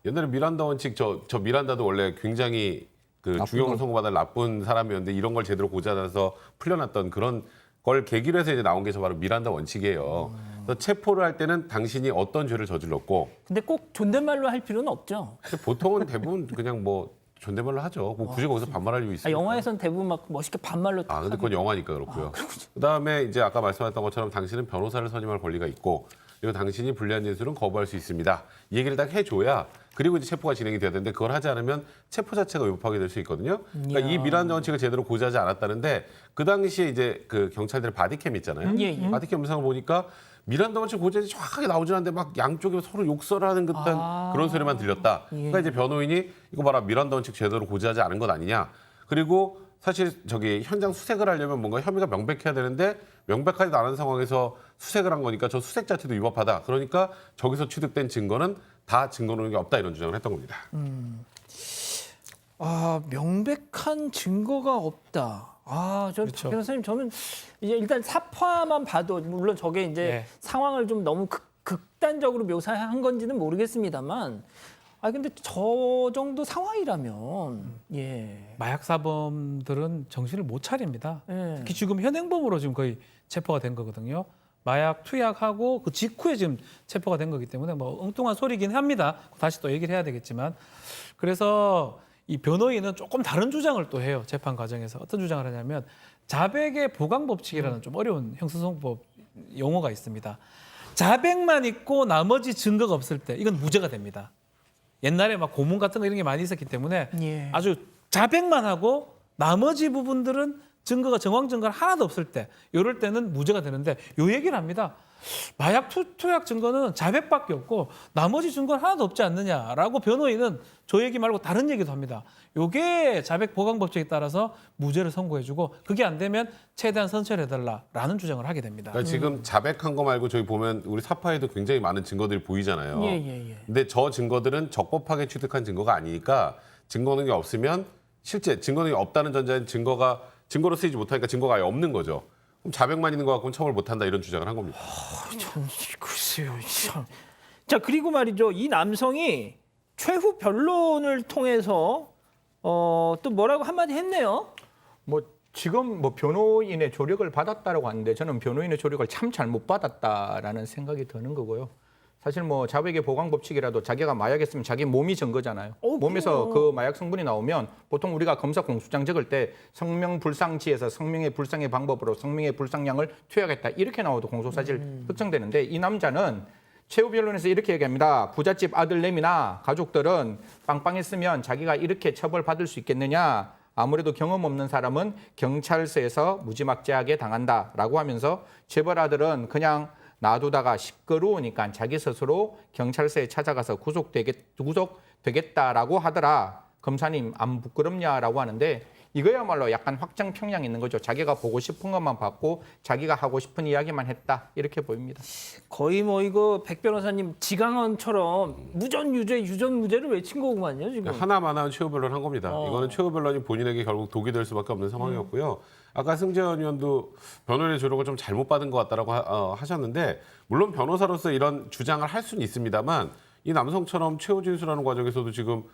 옛날에 미란다 원칙 저 미란다도 원래 굉장히 그 중형을 선고받을 나쁜 사람이었는데 이런 걸 제대로 고지 않아서 풀려났던 그런 걸 계기로 해서 이제 나온 게 저 바로 미란다 원칙이에요. 그래서 체포를 할 때는 당신이 어떤 죄를 저질렀고 근데 꼭 존댓말로 할 필요는 없죠. 근데 보통은 대부분 그냥 뭐 존댓말로 하죠. 뭐 굳이 거기서 반말할 이유 아, 있어요. 영화에선 대부분 막 멋있게 반말로 딱 근데 하고. 그건 영화니까 그렇고요. 그다음에 이제 아까 말씀하셨던 것처럼 당신은 변호사를 선임할 권리가 있고 그리고 당신이 불리한 진술은 거부할 수 있습니다. 이 얘기를 딱 해줘야 그리고 이제 체포가 진행이 돼야 되는데 그걸 하지 않으면 체포 자체가 위법하게 될 수 있거든요. 그러니까 이 미란다 원칙을 제대로 고지하지 않았다는데 그 당시에 이제 그 경찰들의 바디캠 있잖아요. 예, 예. 바디캠 영상을 보니까 미란다 원칙 고지하지 정확하게 나오진 않는데 막 양쪽에 서로 욕설하는 듯한 그런 소리만 들렸다. 그러니까 이제 변호인이 이거 봐라 미란다 원칙 제대로 고지하지 않은 것 아니냐. 그리고 사실 저기 현장 수색을 하려면 뭔가 혐의가 명백해야 되는데 명백하지도 않은 상황에서 수색을 한 거니까 저 수색 자체도 위법하다. 그러니까 저기서 취득된 증거는 다 증거 능력이 없다 이런 주장을 했던 겁니다. 아 명백한 증거가 없다. 저 그렇죠. 변호사님 저는 이제 일단 사파만 봐도 물론 저게 이제 네. 상황을 좀 너무 극단적으로 묘사한 건지는 모르겠습니다만, 근데 저 정도 상황이라면 예. 마약 사범들은 정신을 못 차립니다. 예. 특히 지금 현행범으로 지금 거의 체포가 된 거거든요. 마약 투약하고 그 직후에 지금 체포가 된 거기 때문에 뭐 엉뚱한 소리긴 합니다. 다시 또 얘기를 해야 되겠지만 그래서 이 변호인은 조금 다른 주장을 또 해요. 재판 과정에서 어떤 주장을 하냐면 자백의 보강 법칙이라는 좀 어려운 형사소송법 용어가 있습니다. 자백만 있고 나머지 증거가 없을 때 이건 무죄가 됩니다. 옛날에 막 고문 같은 거 이런 게 많이 있었기 때문에 예. 아주 자백만 하고 나머지 부분들은 증거가 정황 증거가 하나도 없을 때 이럴 때는 무죄가 되는데 요 얘기를 합니다. 마약 투약 증거는 자백밖에 없고 나머지 증거는 하나도 없지 않느냐라고 변호인은 저 얘기 말고 다른 얘기도 합니다. 요게 자백 보강 법칙에 따라서 무죄를 선고해주고 그게 안 되면 최대한 선처해달라라는 주장을 하게 됩니다. 그러니까 지금 자백한 거 말고 저희 보면 우리 사파에도 굉장히 많은 증거들이 보이잖아요. 예. 근데 저 증거들은 적법하게 취득한 증거가 아니니까 증거 능력이 없으면 실제 증거 능력이 없다는 전제는 증거로 쓰이지 못하니까 증거가 아예 없는 거죠. 그럼 자백만 있는 거 갖고는 처벌 못한다 이런 주장을 한 겁니다. 글쎄요. 참. 자 그리고 말이죠. 이 남성이 최후 변론을 통해서 또 뭐라고 한마디 했네요. 뭐 지금 뭐 변호인의 조력을 받았다라고 하는데 저는 변호인의 조력을 참 잘못 받았다라는 생각이 드는 거고요. 사실 뭐 자백의 보강 법칙이라도 자기가 마약했으면 자기 몸이 증거잖아요. 몸에서 그 마약 성분이 나오면 보통 우리가 검사 공소장 적을 때 성명불상치에서 성명의 불상의 방법으로 성명의 불상량을 투약했다 이렇게 나와도 공소사실 특정되는데 이 남자는 최후 변론에서 이렇게 얘기합니다. 부잣집 아들내미나 가족들은 빵빵했으면 자기가 이렇게 처벌받을 수 있겠느냐. 아무래도 경험 없는 사람은 경찰서에서 무지막지하게 당한다라고 하면서 재벌 아들은 그냥 놔두다가 시끄러우니까 자기 스스로 경찰서에 찾아가서 구속되겠다라고 하더라. 검사님 안 부끄럽냐라고 하는데 이거야말로 약간 확정 평양 있는 거죠. 자기가 보고 싶은 것만 봤고 자기가 하고 싶은 이야기만 했다. 이렇게 보입니다. 거의 뭐 이거 백 변호사님 지강원처럼 무전 유죄 유전 무죄를 외친 거구만요 지금. 그러니까 하나만 최후 변론 한 겁니다. 이거는 최후 변론이 본인에게 결국 독이 될 수밖에 없는 상황이었고요. 아까 승재원 의원도 변호인의 조력을 좀 잘못 받은 것 같다라고 하셨는데 물론 변호사로서 이런 주장을 할 수는 있습니다만 이 남성처럼 최후 진술하는 과정에서도 지금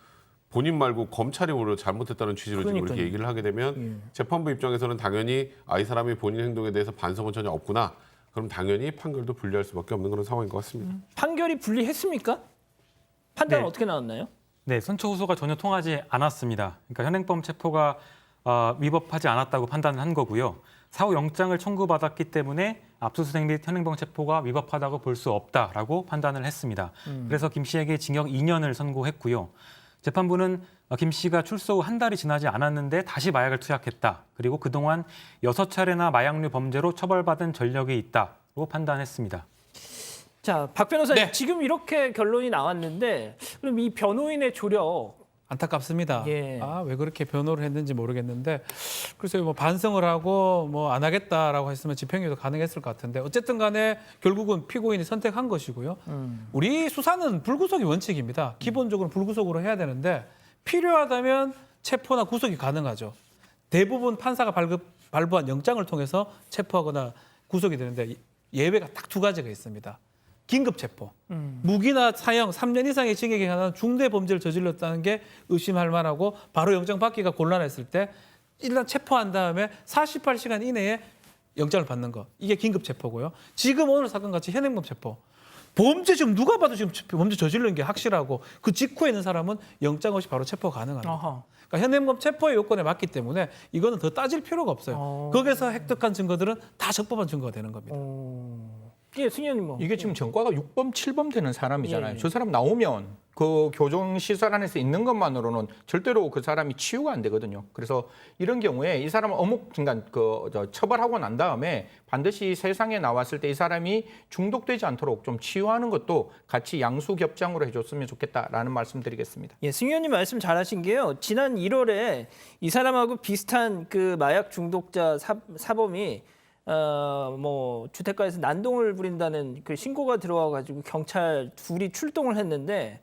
본인 말고 검찰이 오히려 잘못했다는 취지로 지금 이렇게 얘기를 하게 되면 재판부 입장에서는 당연히 이 사람이 본인 행동에 대해서 반성은 전혀 없구나. 그럼 당연히 판결도 분리할 수밖에 없는 그런 상황인 것 같습니다. 판결이 분리했습니까? 판단은 네. 어떻게 나왔나요? 네, 선처 후소가 전혀 통하지 않았습니다. 그러니까 현행범 체포가 위법하지 않았다고 판단을 한 거고요. 사후 영장을 청구받았기 때문에 압수수색 및 현행범 체포가 위법하다고 볼 수 없다라고 판단을 했습니다. 그래서 김 씨에게 징역 2년을 선고했고요. 재판부는 김 씨가 출소 후 한 달이 지나지 않았는데 다시 마약을 투약했다. 그리고 그동안 6차례나 마약류 범죄로 처벌받은 전력이 있다고 판단했습니다. 자, 박 변호사님 네. 지금 이렇게 결론이 나왔는데 그럼 이 변호인의 조력 안타깝습니다. 예. 왜 그렇게 변호를 했는지 모르겠는데 글쎄요, 뭐 반성을 하고 뭐 안 하겠다라고 했으면 집행유예도 가능했을 것 같은데 어쨌든 간에 결국은 피고인이 선택한 것이고요. 우리 수사는 불구속이 원칙입니다. 기본적으로 불구속으로 해야 되는데 필요하다면 체포나 구속이 가능하죠. 대부분 판사가 발부한 영장을 통해서 체포하거나 구속이 되는데 예외가 딱 2가지가 있습니다. 긴급 체포. 무기나 사형 3년 이상의 징역에 관한 중대 범죄를 저질렀다는 게 의심할 만하고 바로 영장 받기가 곤란했을 때 일단 체포한 다음에 48시간 이내에 영장을 받는 거. 이게 긴급 체포고요. 지금 오늘 사건 같이 현행범 체포. 범죄 지금 누가 봐도 지금 범죄 저지른 게 확실하고 그 직후에 있는 사람은 영장 없이 바로 체포 가능합니다. 어허. 그러니까 현행범 체포의 요건에 맞기 때문에 이거는 더 따질 필요가 없어요. 거기서 획득한 증거들은 다 적법한 증거가 되는 겁니다. 예, 승현님 뭐. 이게 지금 전과가 6범, 7범 되는 사람이잖아요. 예. 저 사람 나오면 그 교정시설 안에서 있는 것만으로는 절대로 그 사람이 치유가 안 되거든요. 그래서 이런 경우에 이 사람을 어묵 순간 처벌하고 난 다음에 반드시 세상에 나왔을 때 이 사람이 중독되지 않도록 좀 치유하는 것도 같이 양수겹장으로 해줬으면 좋겠다라는 말씀드리겠습니다. 예, 승현님 말씀 잘하신 게요. 지난 1월에 이 사람하고 비슷한 그 마약 중독자 사범이 뭐 주택가에서 난동을 부린다는 그 신고가 들어와가지고 경찰 둘이 출동을 했는데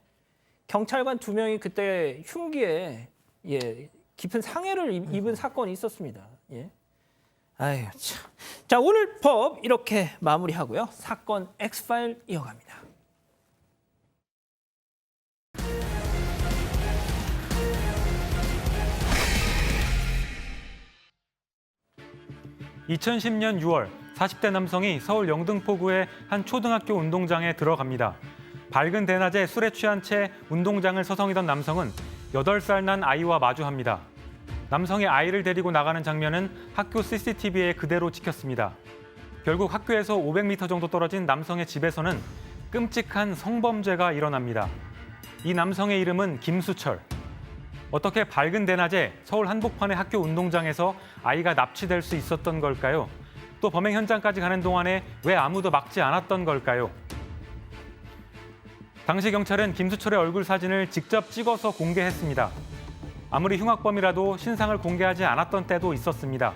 경찰관 2명이 그때 흉기에 깊은 상해를 입은 사건이 있었습니다. 예. 아유 참. 자, 오늘 법 이렇게 마무리하고요. 사건 X파일 이어갑니다. (2010년 6월) 40대 남성이 서울 영등포구의 한 초등학교 운동장에 들어갑니다. 밝은 대낮에 술에 취한 채 운동장을 서성이던 남성은 8살 난 아이와 마주합니다. 남성이 아이를 데리고 나가는 장면은 학교 CCTV에 그대로 찍혔습니다. 결국 학교에서 500m 정도 떨어진 남성의 집에서는 끔찍한 성범죄가 일어납니다. 이 남성의 이름은 김수철. 어떻게 밝은 대낮에 서울 한복판의 학교 운동장에서 아이가 납치될 수 있었던 걸까요? 또 범행 현장까지 가는 동안에 왜 아무도 막지 않았던 걸까요? 당시 경찰은 김수철의 얼굴 사진을 직접 찍어서 공개했습니다. 아무리 흉악범이라도 신상을 공개하지 않았던 때도 있었습니다.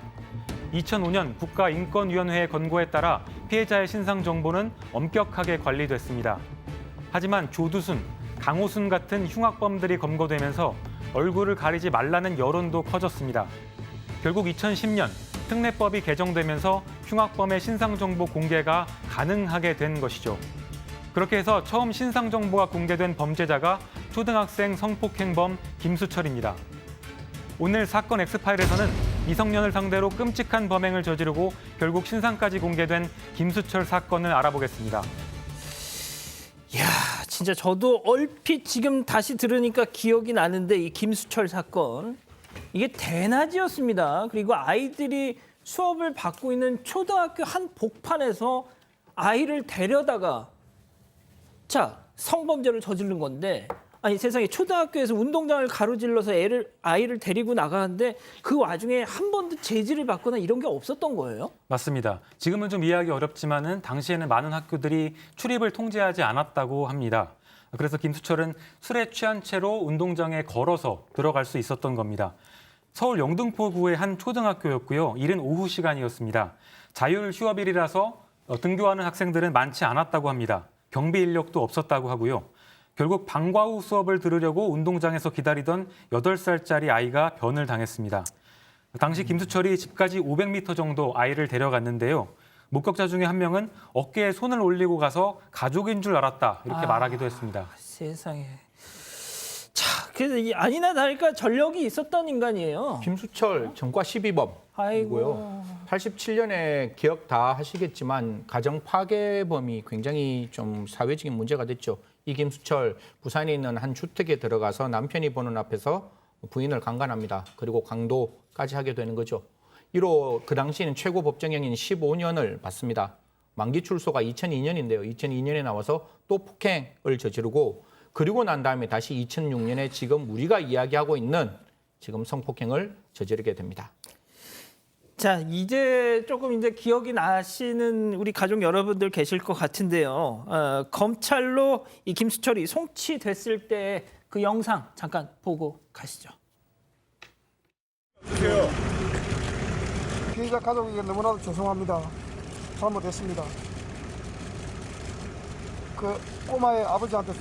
2005년 국가인권위원회의 권고에 따라 피해자의 신상 정보는 엄격하게 관리됐습니다. 하지만 조두순, 강호순 같은 흉악범들이 검거되면서 얼굴을 가리지 말라는 여론도 커졌습니다. 결국 2010년 특례법이 개정되면서 흉악범의 신상 정보 공개가 가능하게 된 것이죠. 그렇게 해서 처음 신상 정보가 공개된 범죄자가 초등학생 성폭행범 김수철입니다. 오늘 사건 X파일에서는 미성년을 상대로 끔찍한 범행을 저지르고 결국 신상까지 공개된 김수철 사건을 알아보겠습니다. 이야, 진짜 저도 얼핏 지금 다시 들으니까 기억이 나는데 이 김수철 사건 이게 대낮이었습니다. 그리고 아이들이 수업을 받고 있는 초등학교 한 복판에서 아이를 데려다가 성범죄를 저지른 건데 아니 세상에 초등학교에서 운동장을 가로질러서 아이를 데리고 나가는데 그 와중에 한 번도 제지를 받거나 이런 게 없었던 거예요? 맞습니다. 지금은 좀 이해하기 어렵지만은 당시에는 많은 학교들이 출입을 통제하지 않았다고 합니다. 그래서 김수철은 술에 취한 채로 운동장에 걸어서 들어갈 수 있었던 겁니다. 서울 영등포구의 한 초등학교였고요. 이른 오후 시간이었습니다. 자율 휴업일이라서 등교하는 학생들은 많지 않았다고 합니다. 경비 인력도 없었다고 하고요. 결국 방과 후 수업을 들으려고 운동장에서 기다리던 8살짜리 아이가 변을 당했습니다. 당시 김수철이 집까지 500m 정도 아이를 데려갔는데요. 목격자 중에 한 명은 어깨에 손을 올리고 가서 가족인 줄 알았다 이렇게 말하기도 했습니다. 세상에. 자, 그래서 아니나 다를까 전력이 있었던 인간이에요. 김수철 전과 12범이고요. 아이고. 87년에 기억 다 하시겠지만 가정 파괴범이 굉장히 좀 사회적인 문제가 됐죠. 이 김수철 부산에 있는 한 주택에 들어가서 남편이 보는 앞에서 부인을 강간합니다. 그리고 강도까지 하게 되는 거죠. 이로 그 당시에는 최고 법정형인 15년을 받습니다. 만기 출소가 2002년인데요. 2002년에 나와서 또 폭행을 저지르고 그리고 난 다음에 다시 2006년에 지금 우리가 이야기하고 있는 지금 성폭행을 저지르게 됩니다. 자, 이제 조금 기억이 나시는 우리 가족 여러분들 계실 것 같은데요. 검찰로 이 김수철이 송치됐을 때 그 영상 잠깐 보고 가시죠. 피해자 가족에게 너무나도 죄송합니다. 잘못했습니다. 그 꼬마의 아버지한테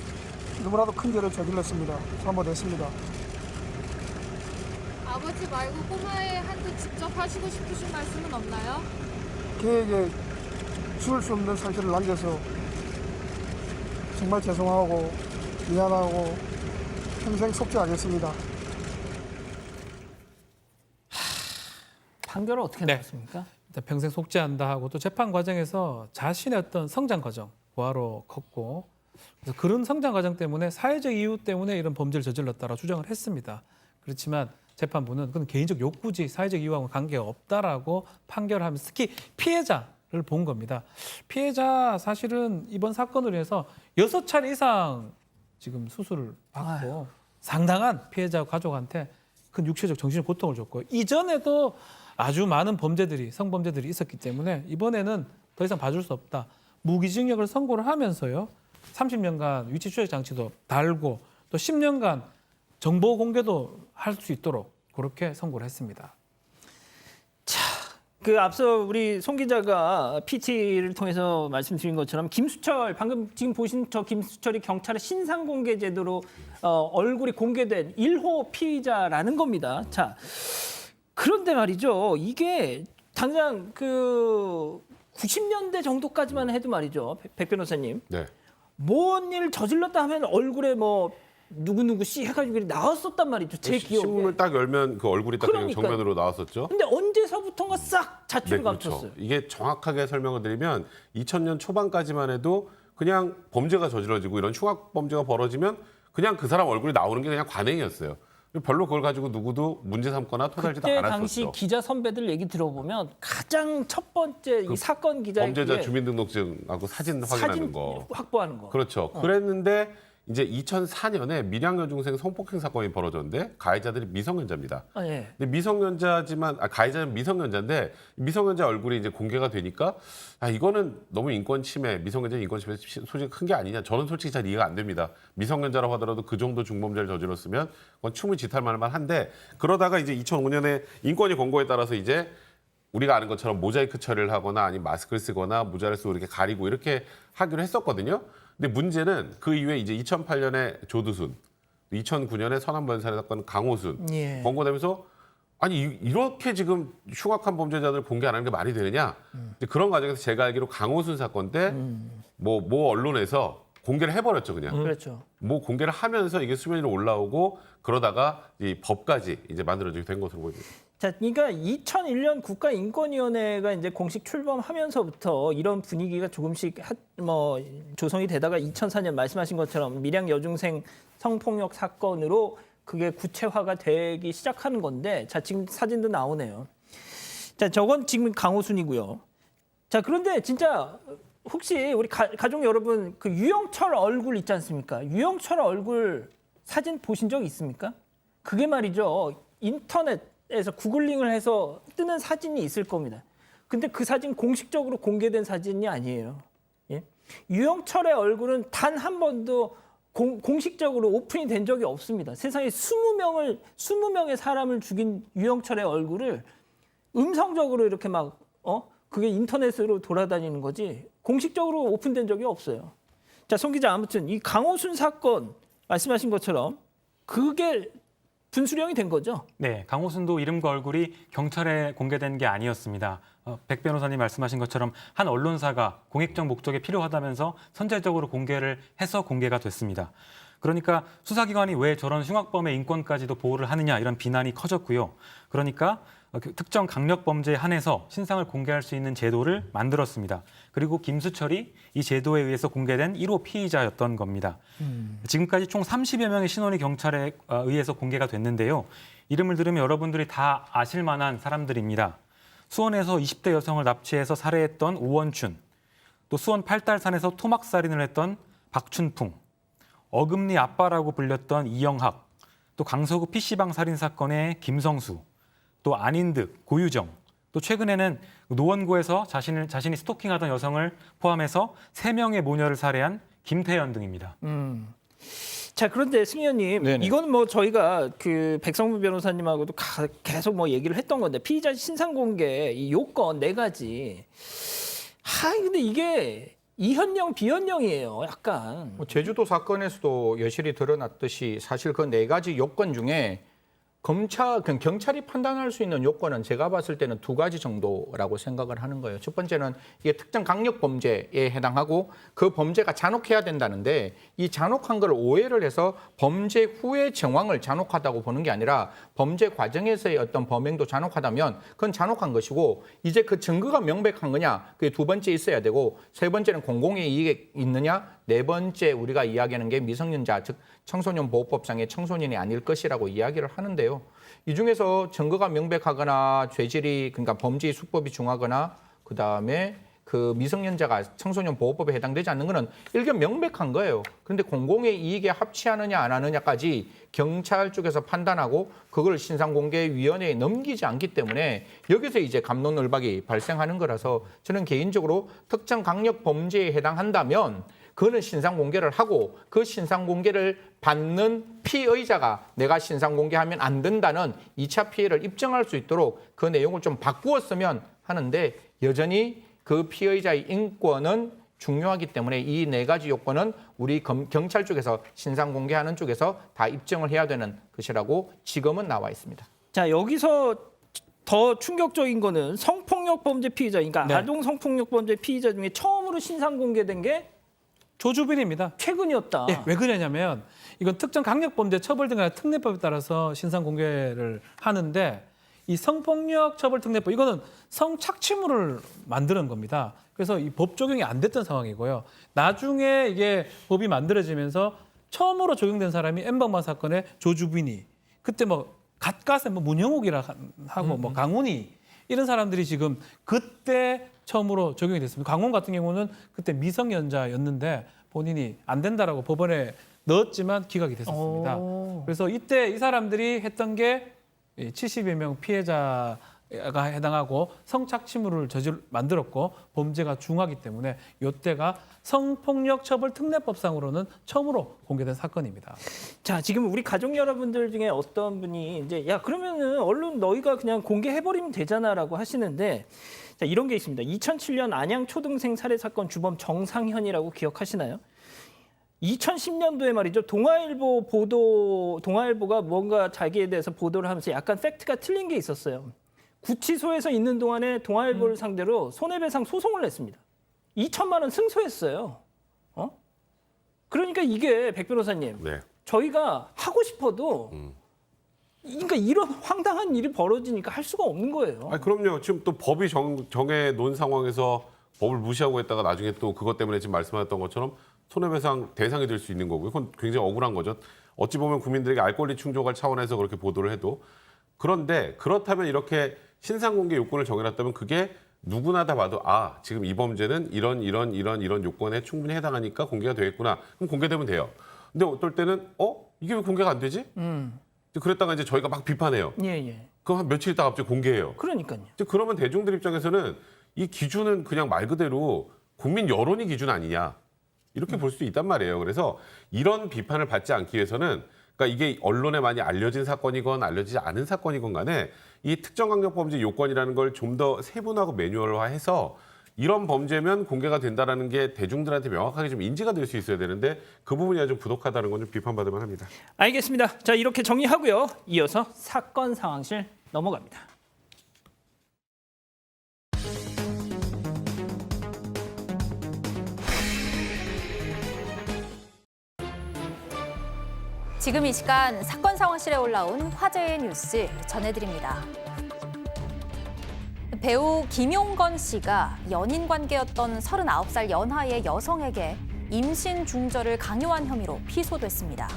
너무나도 큰 죄를 저질렀습니다. 잘못했습니다. 아버지 말고 꼬마애한테 직접 하시고 싶으신 말씀은 없나요? 걔에게 줄 수 없는 상처를 남겨서 정말 죄송하고 미안하고 평생 속죄하겠습니다. 판결은 어떻게 네. 나왔습니까? 일단 평생 속죄한다 하고 또 재판 과정에서 자신의 어떤 성장 과정, 고아로 컸고 그래서 그런 성장 과정 때문에 사회적 이유 때문에 이런 범죄를 저질렀다라고 주장을 했습니다. 그렇지만 재판부는 그건 개인적 욕구지 사회적 이유하고 관계가 없다라고 판결하면서 특히 피해자를 본 겁니다. 피해자 사실은 이번 사건으로 인해서 6차례 이상 지금 수술을 받고 상당한 피해자 가족한테 큰 육체적 정신적 고통을 줬고 이전에도 아주 많은 범죄들이 성범죄들이 있었기 때문에 이번에는 더 이상 봐줄 수 없다. 무기징역을 선고를 하면서요. 30년간 위치 추적 장치도 달고 또 10년간 정보 공개도 할 수 있도록 그렇게 선고를 했습니다. 그 앞서 우리 송 기자가 PT를 통해서 말씀드린 것처럼 김수철 방금 지금 보신 저 김수철이 경찰의 신상 공개 제도로 얼굴이 공개된 1호 피의자라는 겁니다. 자, 그런데 말이죠. 이게 당장 그 90년대 정도까지만 해도 말이죠. 백 변호사님. 네. 뭔 일 저질렀다 하면 얼굴에 뭐 누구누구 씨 해가지고 나왔었단 말이죠. 제 기억에. 신문을 딱 열면 그 얼굴이 딱 그냥 그러니까요. 정면으로 나왔었죠. 근데 언제서부턴가 싹 자취를 네, 그렇죠. 감췄어요. 이게 정확하게 설명을 드리면 2000년 초반까지만 해도 그냥 범죄가 저질러지고 이런 흉악 범죄가 벌어지면 그냥 그 사람 얼굴이 나오는 게 그냥 관행이었어요. 별로 그걸 가지고 누구도 문제 삼거나 토달지도 그때 않았었죠. 당시 기자 선배들 얘기 들어보면 가장 첫 번째 이 사건 기자의 범죄자 주민등록증하고 사진 확인하는 거. 확보하는 거. 그렇죠. 그랬는데 이제 2004년에 밀양 여중생 성폭행 사건이 벌어졌는데 가해자들이 미성년자입니다. 아, 예. 근데 미성년자지만 가해자는 미성년자인데 미성년자 얼굴이 이제 공개가 되니까 이거는 너무 인권 침해, 미성년자 인권 침해 소지가 큰 게 아니냐. 저는 솔직히 잘 이해가 안 됩니다. 미성년자라고 하더라도 그 정도 중범죄를 저질렀으면 그건 충분히 지탈 만한데 그러다가 이제 2005년에 인권위 권고에 따라서 이제 우리가 아는 것처럼 모자이크 처리를 하거나 아니면 마스크를 쓰거나 모자를 쓰고 이렇게 가리고 이렇게 하기로 했었거든요. 근데 문제는 그 이후에 이제 2008년에 조두순, 2009년에 서남번살인 사건 강호순 예. 권고되면서 아니 이렇게 지금 흉악한 범죄자들 공개 안 하는 게 말이 되느냐? 근데 그런 과정에서 제가 알기로 강호순 사건 때 뭐 언론에서 공개를 해버렸죠 그냥. 그렇죠. 뭐 공개를 하면서 이게 수면 위로 올라오고 그러다가 이 법까지 이제 만들어지게 된 것으로 보입니다. 자, 그러니까 2001년 국가인권위원회가 이제 공식 출범하면서부터 이런 분위기가 조금씩 조성이 되다가 2004년 말씀하신 것처럼 밀양 여중생 성폭력 사건으로 그게 구체화가 되기 시작하는 건데, 자 지금 사진도 나오네요. 자, 저건 지금 강호순이고요. 자, 그런데 진짜 혹시 우리 가족 여러분 그 유영철 얼굴 있지 않습니까? 유영철 얼굴 사진 보신 적 있습니까? 그게 말이죠. 인터넷에서 구글링을 해서 뜨는 사진이 있을 겁니다. 근데 그 사진 공식적으로 공개된 사진이 아니에요. 예? 유영철의 얼굴은 단 한 번도 공식적으로 오픈이 된 적이 없습니다. 세상에 20명의 사람을 죽인 유영철의 얼굴을 음성적으로 이렇게 그게 인터넷으로 돌아다니는 거지 공식적으로 오픈된 적이 없어요. 자, 송 기자, 아무튼 이 강호순 사건 말씀하신 것처럼 그게 분수령이 된 거죠? 네, 강호순도 이름과 얼굴이 경찰에 공개된 게 아니었습니다. 백 변호사님 말씀하신 것처럼 한 언론사가 공익적 목적에 필요하다면서 선제적으로 공개를 해서 공개가 됐습니다. 그러니까 수사기관이 왜 저런 흉악범의 인권까지도 보호를 하느냐 이런 비난이 커졌고요. 그러니까 특정 강력범죄에 한해서 신상을 공개할 수 있는 제도를 만들었습니다. 그리고 김수철이 이 제도에 의해서 공개된 1호 피의자였던 겁니다. 지금까지 총 30여 명의 신원이 경찰에 의해서 공개가 됐는데요. 이름을 들으면 여러분들이 다 아실 만한 사람들입니다. 수원에서 20대 여성을 납치해서 살해했던 오원춘, 또 수원 팔달산에서 토막살인을 했던 박춘풍, 어금니 아빠라고 불렸던 이영학, 또 강서구 PC방 살인 사건의 김성수, 또 안인득, 고유정, 또 최근에는 노원구에서 자신이 스토킹하던 여성을 포함해서 3명의 모녀를 살해한 김태현 등입니다. 자, 그런데 승 의원님, 네네. 이건 저희가 그 백성문 변호사님하고도 계속 얘기를 했던 건데 피의자 신상 공개 이 요건 4가지. 근데 이게 이현령 비현령이에요, 약간. 제주도 사건에서도 여실히 드러났듯이 사실 그 4가지 요건 중에 경찰이 판단할 수 있는 요건은 제가 봤을 때는 두 가지 정도라고 생각을 하는 거예요. 첫 번째는 이게 특정 강력 범죄에 해당하고 그 범죄가 잔혹해야 된다는데 이 잔혹한 걸 오해를 해서 범죄 후의 정황을 잔혹하다고 보는 게 아니라 범죄 과정에서의 어떤 범행도 잔혹하다면 그건 잔혹한 것이고 이제 그 증거가 명백한 거냐 그게 두 번째 있어야 되고 세 번째는 공공의 이익이 있느냐 네 번째 우리가 이야기하는 게 미성년자 즉 청소년 보호법상의 청소년이 아닐 것이라고 이야기를 하는데요. 이 중에서 증거가 명백하거나 죄질이 그러니까 범죄 수법이 중하거나 그다음에 그 미성년자가 청소년 보호법에 해당되지 않는 거는 일견 명백한 거예요. 그런데 공공의 이익에 합치하느냐 안 하느냐까지 경찰 쪽에서 판단하고 그걸 신상공개위원회에 넘기지 않기 때문에 여기서 이제 갑론을박이 발생하는 거라서 저는 개인적으로 특정 강력 범죄에 해당한다면 그거는 신상공개를 하고 그 신상공개를 받는 피의자가 내가 신상공개하면 안 된다는 2차 피해를 입증할 수 있도록 그 내용을 좀 바꾸었으면 하는데 여전히 그 피의자의 인권은 중요하기 때문에 이 네 가지 요건은 우리 경찰 쪽에서 신상공개하는 쪽에서 다 입증을 해야 되는 것이라고 지금은 나와 있습니다. 자, 여기서 더 충격적인 거는 성폭력 범죄 피의자, 그러니까 네. 아동 성폭력 범죄 피의자 중에 처음으로 신상 공개된 게 조주빈입니다. 최근이었다. 예, 왜 그러냐면 이건 특정 강력범죄 처벌등의 특례법에 따라서 신상 공개를 하는데 이 성폭력 처벌특례법 이거는 성착취물을 만드는 겁니다. 그래서 이 법 적용이 안 됐던 상황이고요. 나중에 이게 법이 만들어지면서 처음으로 적용된 사람이 엠방마 사건의 조주빈이 그때 뭐 갓갓의 뭐 문영욱이라 하고 뭐 강훈이 이런 사람들이 지금 그때 처음으로 적용이 됐습니다. 강훈 같은 경우는 그때 미성년자였는데 본인이 안 된다라고 법원에 넣었지만 기각이 됐었습니다. 그래서 이때 이 사람들이 했던 게 70여 명 피해자가 해당하고 성착취물을 만들었고 범죄가 중하기 때문에 이때가 성폭력 처벌 특례법상으로는 처음으로 공개된 사건입니다. 자, 지금 우리 가족 여러분들 중에 어떤 분이 이제 야, 그러면은 언론 너희가 그냥 공개해버리면 되잖아라고 하시는데 자, 이런 게 있습니다. 2007년 안양 초등생 살해 사건 주범 정상현이라고 기억하시나요? 2010년도에 말이죠. 동아일보가 뭔가 자기에 대해서 보도를 하면서 약간 팩트가 틀린 게 있었어요. 구치소에서 있는 동안에 동아일보를 상대로 손해배상 소송을 냈습니다. 2천만 원 승소했어요. 그러니까 이게 백 변호사님, 네. 저희가 하고 싶어도 그러니까 이런 황당한 일이 벌어지니까 할 수가 없는 거예요. 아니, 그럼요. 지금 또 법이 정해 놓은 상황에서 법을 무시하고 했다가 나중에 또 그것 때문에 지금 말씀하셨던 것처럼 손해배상 대상이 될 수 있는 거고요. 그건 굉장히 억울한 거죠. 어찌 보면 국민들에게 알 권리 충족할 차원에서 그렇게 보도를 해도. 그런데 그렇다면 이렇게 신상공개 요건을 정해놨다면 그게 누구나 다 봐도 아, 지금 이 범죄는 이런 요건에 충분히 해당하니까 공개가 되겠구나. 그럼 공개되면 돼요. 근데 어떨 때는 이게 왜 공개가 안 되지? 그랬다가 이제 저희가 막 비판해요. 예. 그럼 한 며칠 있다가 갑자기 공개해요. 그러니까요. 그러면 대중들 입장에서는 이 기준은 그냥 말 그대로 국민 여론이 기준 아니냐. 이렇게 볼 수 있단 말이에요. 그래서 이런 비판을 받지 않기 위해서는 그러니까 이게 언론에 많이 알려진 사건이건 알려지지 않은 사건이건 간에 이 특정강력범죄 요건이라는 걸 좀 더 세분화하고 매뉴얼화해서 이런 범죄면 공개가 된다라는 게 대중들한테 명확하게 좀 인지가 될 수 있어야 되는데 그 부분이 아주 부족하다는 건 좀 비판받을 만합니다. 알겠습니다. 자, 이렇게 정리하고요. 이어서 사건 상황실 넘어갑니다. 지금 이 시간 사건 상황실에 올라온 화제의 뉴스 전해드립니다. 배우 김용건 씨가 연인 관계였던 39살 연하의 여성에게 임신 중절을 강요한 혐의로 피소됐습니다.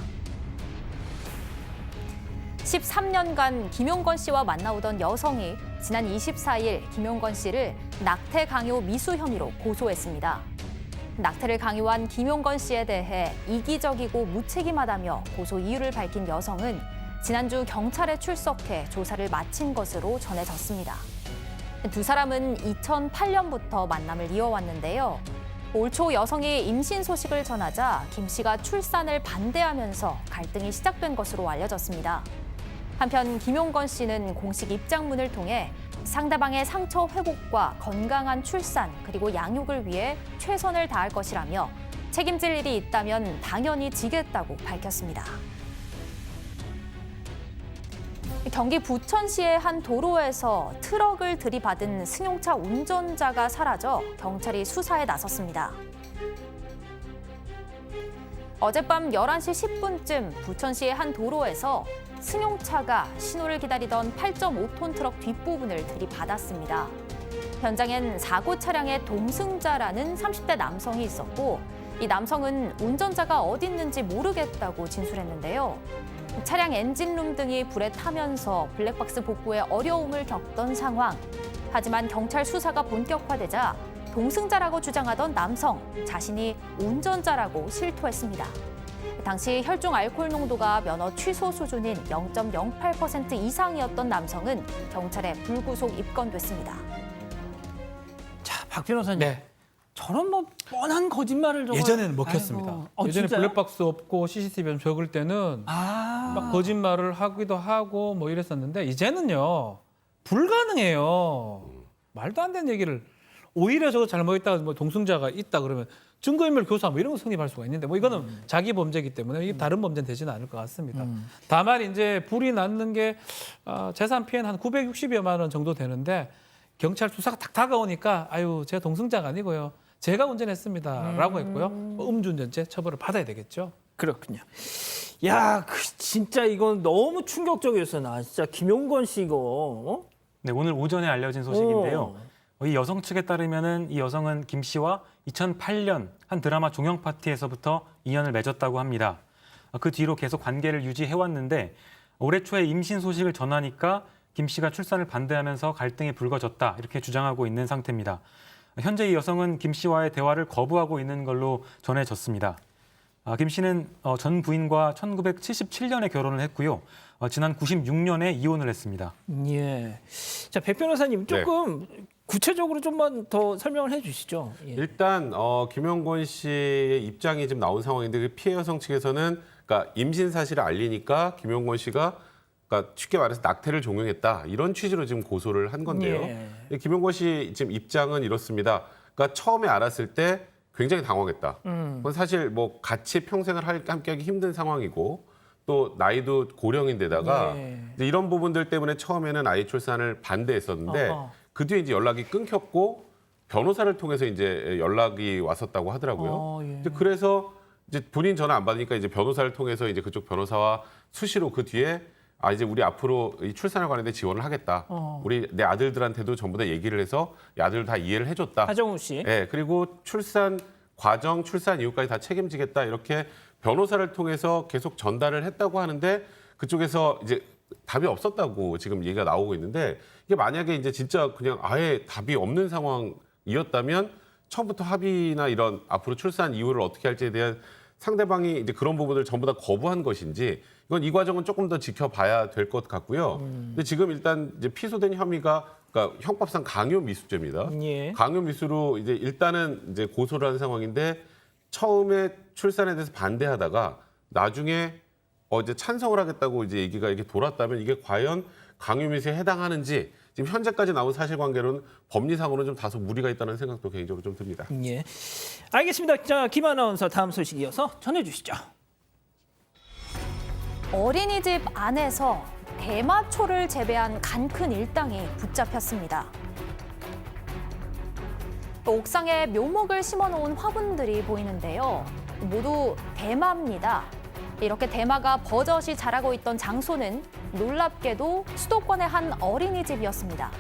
13년간 김용건 씨와 만나오던 여성이 지난 24일 김용건 씨를 낙태 강요 미수 혐의로 고소했습니다. 낙태를 강요한 김용건 씨에 대해 이기적이고 무책임하다며 고소 이유를 밝힌 여성은 지난주 경찰에 출석해 조사를 마친 것으로 전해졌습니다. 두 사람은 2008년부터 만남을 이어왔는데요. 올 초 여성이 임신 소식을 전하자 김 씨가 출산을 반대하면서 갈등이 시작된 것으로 알려졌습니다. 한편 김용건 씨는 공식 입장문을 통해 상대방의 상처 회복과 건강한 출산 그리고 양육을 위해 최선을 다할 것이라며 책임질 일이 있다면 당연히 지겠다고 밝혔습니다. 경기 부천시의 한 도로에서 트럭을 들이받은 승용차 운전자가 사라져 경찰이 수사에 나섰습니다. 어젯밤 11시 10분쯤 부천시의 한 도로에서 승용차가 신호를 기다리던 8.5톤 트럭 뒷부분을 들이받았습니다. 현장엔 사고 차량의 동승자라는 30대 남성이 있었고 이 남성은 운전자가 어디 있는지 모르겠다고 진술했는데요. 차량 엔진룸 등이 불에 타면서 블랙박스 복구에 어려움을 겪던 상황. 하지만 경찰 수사가 본격화되자 동승자라고 주장하던 남성 자신이 운전자라고 실토했습니다. 당시 혈중 알코올 농도가 면허 취소 수준인 0.08% 이상이었던 남성은 경찰에 불구속 입건됐습니다. 자, 박 변호사님. 네. 저런 뭐 뻔한 거짓말을 저거. 예전에는 먹혔습니다. 아이고. 예전에 진짜요? 블랙박스 없고 CCTV 적을 때는 막 거짓말을 하기도 하고 뭐 이랬었는데 이제는요 불가능해요. 말도 안 되는 얘기를 오히려 저거 잘못했다가 뭐 동승자가 있다 그러면 증거인멸 교사 뭐 이런 거 성립할 수가 있는데 뭐 이거는 자기 범죄이기 때문에 이게 다른 범죄는 되지는 않을 것 같습니다. 다만 이제 불이 났는 게 재산 피해는 한 960여만 원 정도 되는데 경찰 수사가 딱 다가오니까 아유 제가 동승자가 아니고요. 제가 운전했습니다라고 했고요. 음주운전죄 처벌을 받아야 되겠죠. 그렇군요. 야, 진짜 이건 너무 충격적이었어. 나 진짜 김용건 씨 이거. 어? 네, 오늘 오전에 알려진 소식인데요. 이 여성 측에 따르면은 이 여성은 김 씨와 2008년 한 드라마 종영 파티에서부터 인연을 맺었다고 합니다. 그 뒤로 계속 관계를 유지해왔는데 올해 초에 임신 소식을 전하니까 김 씨가 출산을 반대하면서 갈등이 불거졌다 이렇게 주장하고 있는 상태입니다. 현재 이 여성은 김 씨와의 대화를 거부하고 있는 걸로 전해졌습니다. 김 씨는 전 부인과 1977년에 결혼을 했고요. 지난 96년에 이혼을 했습니다. 예. 자, 백 변호사님 조금 구체적으로 좀만 더 설명을 해주시죠. 예. 일단 김용건 씨의 입장이 지금 나온 상황인데 그 피해 여성 측에서는 그러니까 임신 사실을 알리니까 김용건 씨가 그러니까 쉽게 말해서 낙태를 종용했다 이런 취지로 지금 고소를 한 건데요. 예. 김용건 씨 지금 입장은 이렇습니다. 그러니까 처음에 알았을 때 굉장히 당황했다. 그건 사실 뭐 같이 평생을 함께하기 힘든 상황이고 또 나이도 고령인데다가 이제 이런 부분들 때문에 처음에는 아이 출산을 반대했었는데 그 뒤에 이제 연락이 끊겼고 변호사를 통해서 이제 연락이 왔었다고 하더라고요. 예. 이제 그래서 이제 본인 전화 안 받으니까 이제 변호사를 통해서 이제 그쪽 변호사와 수시로 그 뒤에 이제 우리 앞으로 이 출산에 관련된 지원을 하겠다. 우리 내 아들들한테도 전부 다 얘기를 해서 이 아들 다 이해를 해줬다. 하정우 씨. 네, 그리고 출산 과정, 출산 이후까지 다 책임지겠다. 이렇게 변호사를 통해서 계속 전달을 했다고 하는데 그쪽에서 이제 답이 없었다고 지금 얘기가 나오고 있는데 이게 만약에 이제 진짜 그냥 아예 답이 없는 상황이었다면 처음부터 합의나 이런 앞으로 출산 이후를 어떻게 할지에 대한 상대방이 이제 그런 부분을 전부 다 거부한 것인지 이건 이 과정은 조금 더 지켜봐야 될 것 같고요. 근데 지금 일단 이제 피소된 혐의가 그러니까 형법상 강요 미수죄입니다. 예. 강요 미수로 이제 일단은 이제 고소를 한 상황인데 처음에 출산에 대해서 반대하다가 나중에 이제 찬성을 하겠다고 이제 얘기가 이렇게 돌았다면 이게 과연 강요 미수에 해당하는지 지금 현재까지 나온 사실관계로는 법리상으로는 좀 다소 무리가 있다는 생각도 개인적으로 좀 듭니다. 예. 알겠습니다. 자, 김 아나운서 다음 소식 이어서 전해주시죠. 어린이집 안에서 대마초를 재배한 간큰 일당이 붙잡혔습니다. 옥상에 묘목을 심어놓은 화분들이 보이는데요. 모두 대마입니다. 이렇게 대마가 버젓이 자라고 있던 장소는 놀랍게도 수도권의 한 어린이집이었습니다.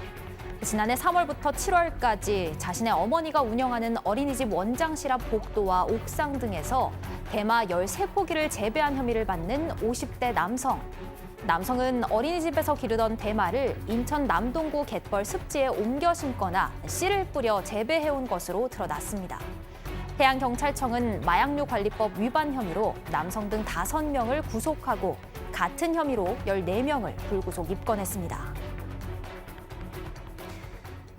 지난해 3월부터 7월까지 자신의 어머니가 운영하는 어린이집 원장실 앞 복도와 옥상 등에서 대마 13포기를 재배한 혐의를 받는 50대 남성. 남성은 어린이집에서 기르던 대마를 인천 남동구 갯벌 습지에 옮겨 심거나 씨를 뿌려 재배해온 것으로 드러났습니다. 해양경찰청은 마약류관리법 위반 혐의로 남성 등 5명을 구속하고 같은 혐의로 14명을 불구속 입건했습니다.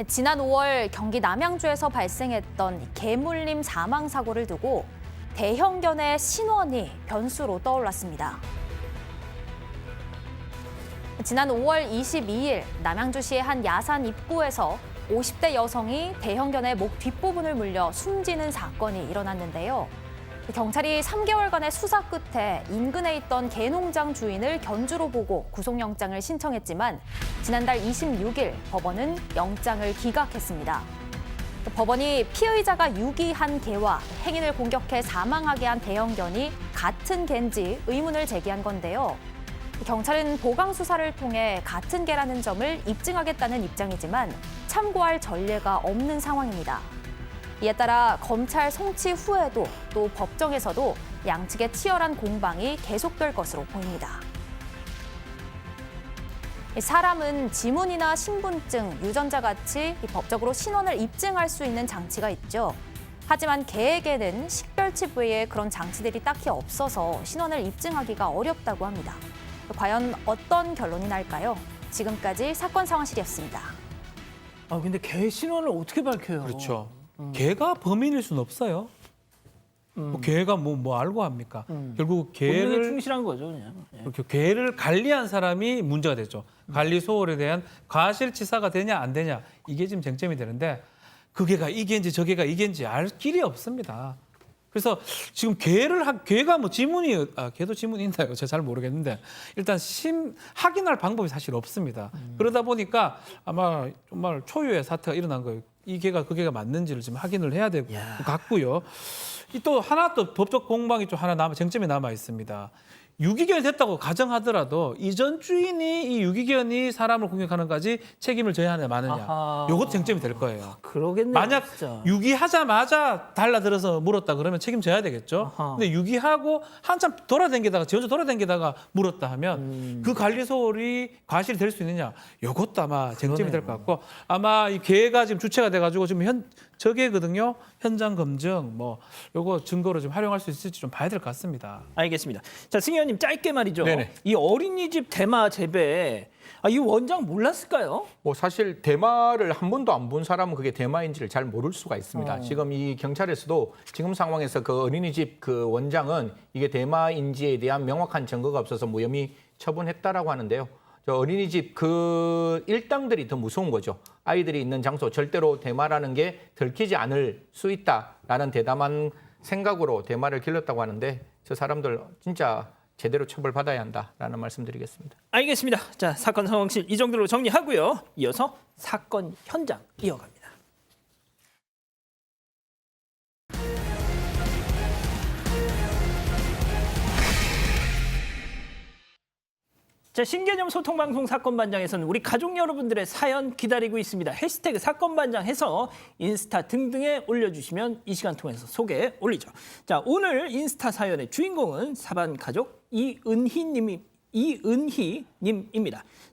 지난 5월 경기 남양주에서 발생했던 개물림 사망 사고를 두고 대형견의 신원이 변수로 떠올랐습니다. 지난 5월 22일 남양주시의 한 야산 입구에서 50대 여성이 대형견의 목 뒷부분을 물려 숨지는 사건이 일어났는데요. 경찰이 3개월간의 수사 끝에 인근에 있던 개농장 주인을 견주로 보고 구속영장을 신청했지만 지난달 26일 법원은 영장을 기각했습니다. 법원이 피의자가 유기한 개와 행인을 공격해 사망하게 한 대형견이 같은 개인지 의문을 제기한 건데요. 경찰은 보강 수사를 통해 같은 개라는 점을 입증하겠다는 입장이지만 참고할 전례가 없는 상황입니다. 이에 따라 검찰 송치 후에도 또 법정에서도 양측의 치열한 공방이 계속될 것으로 보입니다. 사람은 지문이나 신분증, 유전자 같이 법적으로 신원을 입증할 수 있는 장치가 있죠. 하지만 개에게는 식별칩 외에 그런 장치들이 딱히 없어서 신원을 입증하기가 어렵다고 합니다. 과연 어떤 결론이 날까요? 지금까지 사건 상황실이었습니다. 아 근데 개 신원을 어떻게 밝혀요? 그렇죠. 개가 범인일 수는 없어요. 뭐 개가 뭐 알고 합니까? 결국 본능에 개를 충실한 거죠, 그냥. 예. 이렇게 개를 관리한 사람이 문제가 되죠. 관리 소홀에 대한 과실치사가 되냐 안 되냐 이게 지금 쟁점이 되는데 그 개가 이 개인지 저 개가 이 개인지 알 길이 없습니다. 그래서 지금 개가 뭐 지문이 개도 지문이 있나요? 제가 잘 모르겠는데 일단 확인할 방법이 사실 없습니다. 그러다 보니까 아마 정말 초유의 사태가 일어난 거예요. 이 개가 그 개가 맞는지를 지금 확인을 해야 되고 같고요. 또 하나 또 법적 공방이 좀 하나 쟁점이 남아 있습니다. 유기견이 됐다고 가정하더라도 이전 주인이 이 유기견이 사람을 공격하는 까지 책임을 져야 하느냐 마느냐. 아하. 요것도 쟁점이 될 거예요. 그러겠네요. 만약 진짜. 유기하자마자 달라들어서 물었다 그러면 책임져야 되겠죠. 아하. 근데 유기하고 한참 지 혼자 돌아다니다가 물었다 하면 그 관리 소홀이 과실이 될 수 있느냐. 요것도 아마 쟁점이 될 것 같고 아마 이 개가 지금 주체가 돼가지고 지금 저게거든요. 현장 검증 뭐 요거 증거로 좀 활용할 수 있을지 좀 봐야 될 것 같습니다. 알겠습니다. 자, 승 의원님 짧게 말이죠. 네네. 이 어린이집 대마 재배, 이 원장 몰랐을까요? 뭐 사실 대마를 한 번도 안 본 사람은 그게 대마인지를 잘 모를 수가 있습니다. 지금 이 경찰에서도 지금 상황에서 그 어린이집 그 원장은 이게 대마인지에 대한 명확한 증거가 없어서 무혐의 처분했다라고 하는데요. 저 어린이집 그 일당들이 더 무서운 거죠. 아이들이 있는 장소 절대로 대마라는 게 들키지 않을 수 있다라는 대담한 생각으로 대마를 길렀다고 하는데 저 사람들 진짜 제대로 처벌받아야 한다라는 말씀드리겠습니다. 알겠습니다. 자, 사건 상황실 이 정도로 정리하고요. 이어서 사건 현장 이어갑니다. 자, 신개념 소통방송 사건반장에서는 우리 가족 여러분들의 사연 기다리고 있습니다. 해시태그 사건반장 해서 인스타 등등에 올려주시면 이 시간 통해서 소개 올리죠. 자, 오늘 인스타 사연의 주인공은 사반 가족 이은희님입니다.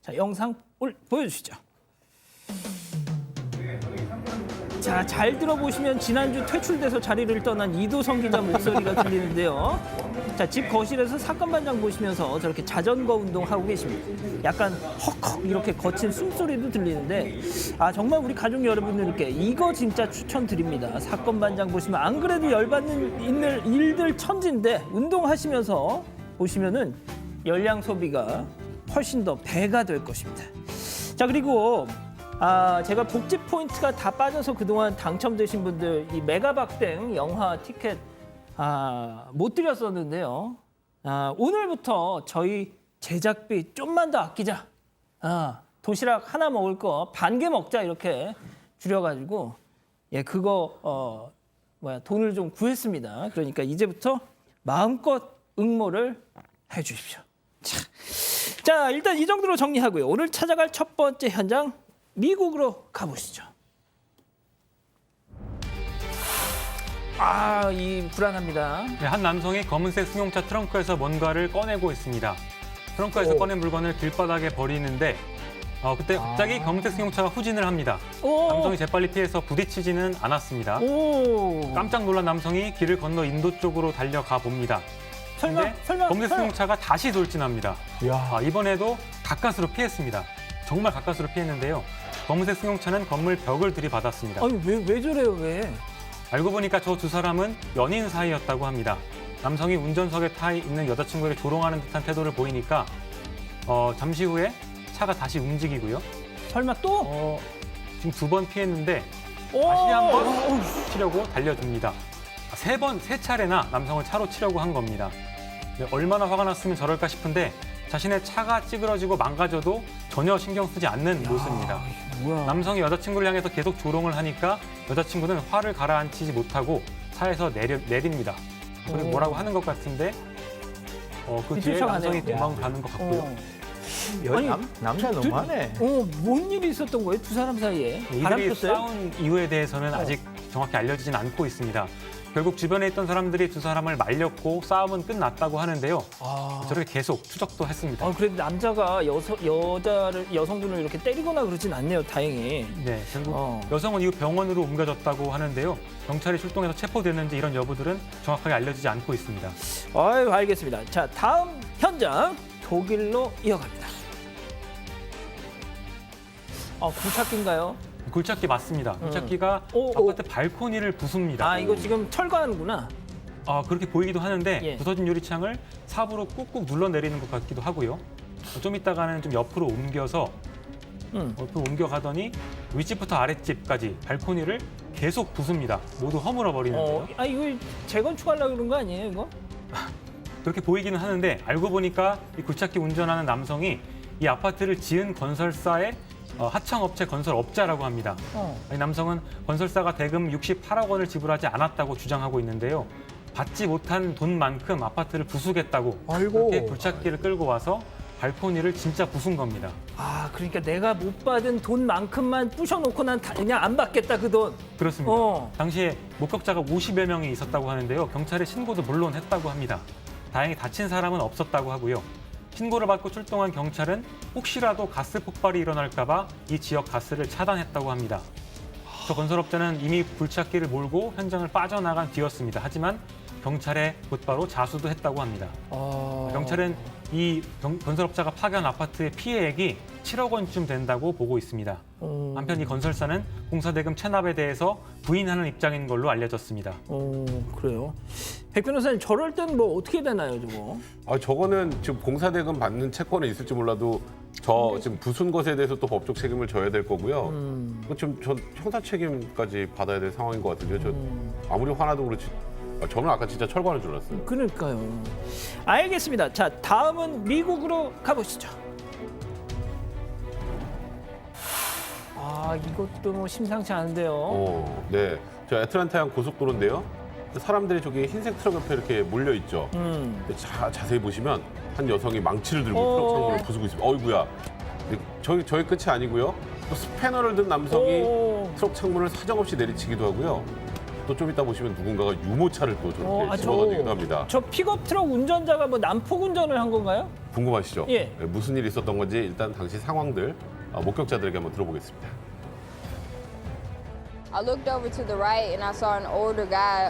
자, 영상 보여주시죠. 자, 잘 들어보시면 지난주 퇴출돼서 자리를 떠난 이도성 기자 목소리가 들리는데요. 자, 집 거실에서 사건반장 보시면서 저렇게 자전거 운동하고 계십니다. 약간 헉헉 이렇게 거친 숨소리도 들리는데 정말 우리 가족 여러분들께 이거 진짜 추천드립니다. 사건반장 보시면 안 그래도 열받는 일들 천지인데 운동하시면서 보시면은 열량 소비가 훨씬 더 배가 될 것입니다. 자, 그리고 제가 복지 포인트가 다 빠져서 그동안 당첨되신 분들 이 메가박땡 영화 티켓 못 드렸었는데요. 오늘부터 저희 제작비 좀만 더 아끼자. 도시락 하나 먹을 거 반 개 먹자 이렇게 줄여가지고 그거 돈을 좀 구했습니다. 그러니까 이제부터 마음껏 응모를 해주십시오. 자, 일단 이 정도로 정리하고요. 오늘 찾아갈 첫 번째 현장 미국으로 가보시죠. 이 불안합니다. 네, 한 남성이 검은색 승용차 트렁크에서 뭔가를 꺼내고 있습니다. 트렁크에서 꺼낸 물건을 길바닥에 버리는데 그때 갑자기 검은색 승용차가 후진을 합니다. 남성이 재빨리 피해서 부딪히지는 않았습니다. 깜짝 놀란 남성이 길을 건너 인도 쪽으로 달려가 봅니다. 설마 검은색 승용차가 다시 돌진합니다. 이번에도 가까스로 피했습니다. 정말 가까스로 피했는데요. 검은색 승용차는 건물 벽을 들이받았습니다. 아니 왜 저래요 왜? 알고 보니까 저 두 사람은 연인 사이였다고 합니다. 남성이 운전석에 타 있는 여자친구에게 조롱하는 듯한 태도를 보이니까 잠시 후에 차가 다시 움직이고요. 설마 또? 지금 2번 피했는데 다시 한번 치려고 달려듭니다. 세 차례나 남성을 차로 치려고 한 겁니다. 네, 얼마나 화가 났으면 저럴까 싶은데 자신의 차가 찌그러지고 망가져도 전혀 신경 쓰지 않는 모습입니다. 뭐야? 남성이 여자친구를 향해서 계속 조롱을 하니까 여자친구는 화를 가라앉히지 못하고 차에서 내립니다. 그리고 뭐라고 하는 것 같은데 그 뒤에 쫓아가네요. 남성이 도망가는 것 같고요. 아니, 남자 너무하네. 뭔 일이 있었던 거예요? 두 사람 사이에? 바람 이들이 폈어요? 싸운 이유에 대해서는 아직 정확히 알려지진 않고 있습니다. 결국 주변에 있던 사람들이 두 사람을 말렸고 싸움은 끝났다고 하는데요. 저렇게 계속 추적도 했습니다. 그래도 남자가 여성분을 이렇게 때리거나 그러진 않네요. 다행히. 네, 결국 여성은 이후 병원으로 옮겨졌다고 하는데요. 경찰이 출동해서 체포됐는지 이런 여부들은 정확하게 알려지지 않고 있습니다. 아유, 알겠습니다. 자, 다음 현장 독일로 이어갑니다. 굴착기인가요? 굴착기 맞습니다. 굴착기가 아파트 발코니를 부숩니다. 이거 지금 철거하는구나. 그렇게 보이기도 하는데 예. 부서진 유리창을 삽으로 꾹꾹 눌러내리는 것 같기도 하고요. 좀 있다가는 좀 옆으로 옮겨서 옆으로 옮겨가더니 윗집부터 아랫집까지 발코니를 계속 부숩니다. 모두 허물어 버리는데요. 이거 재건축하려고 그런 거 아니에요, 이거? 그렇게 보이기는 하는데 알고 보니까 이 굴착기 운전하는 남성이 이 아파트를 지은 건설사의 하청업체 건설업자라고 합니다. 이 남성은 건설사가 대금 68억 원을 지불하지 않았다고 주장하고 있는데요. 받지 못한 돈만큼 아파트를 부수겠다고 그렇게 굴착기를 끌고 와서 발코니를 진짜 부순 겁니다. 그러니까 내가 못 받은 돈만큼만 부셔놓고 난 그냥 안 받겠다, 그 돈. 그렇습니다. 당시에 목격자가 50여 명이 있었다고 하는데요. 경찰에 신고도 물론 했다고 합니다. 다행히 다친 사람은 없었다고 하고요. 신고를 받고 출동한 경찰은 혹시라도 가스 폭발이 일어날까 봐 이 지역 가스를 차단했다고 합니다. 저 건설업자는 이미 굴착기를 몰고 현장을 빠져나간 뒤였습니다. 하지만 경찰에 곧바로 자수도 했다고 합니다. 경찰은 이 건설업자가 파견 아파트의 피해액이 7억 원쯤 된다고 보고 있습니다. 한편 이 건설사는 공사대금 체납에 대해서 부인하는 입장인 걸로 알려졌습니다. 그래요? 백 변호사님, 저럴 땐 뭐 어떻게 되나요, 저거? 저거는 지금 공사대금 받는 채권은 있을지 몰라도 지금 부순 것에 대해서 또 법적 책임을 져야 될 거고요. 지금 전 형사 책임까지 받아야 될 상황인 것 같은데요. 아무리 화나도 그렇지. 저는 아까 진짜 철거하는 줄 알았어요. 그러니까요. 알겠습니다. 자, 다음은 미국으로 가보시죠. 이것도 뭐 심상치 않은데요. 네. 저 애틀랜타양 고속도로인데요. 사람들이 저기 흰색 트럭 옆에 이렇게 몰려 있죠. 자세히 보시면 한 여성이 망치를 들고 트럭 창문을 부수고 있습니다. 어이구야. 저희 끝이 아니고요. 또 스패너를 든 남성이 트럭 창문을 사정없이 내리치기도 하고요. 또 좀 이따 보시면 누군가가 유모차를 또 저렇게 집어던지기도 합니다. 저 픽업 트럭 운전자가 뭐 난폭 운전을 한 건가요? 궁금하시죠? 예. 네, 무슨 일이 있었던 건지 일단 당시 상황들 목격자들에게 한번 들어보겠습니다. I looked over to the right and I saw an older guy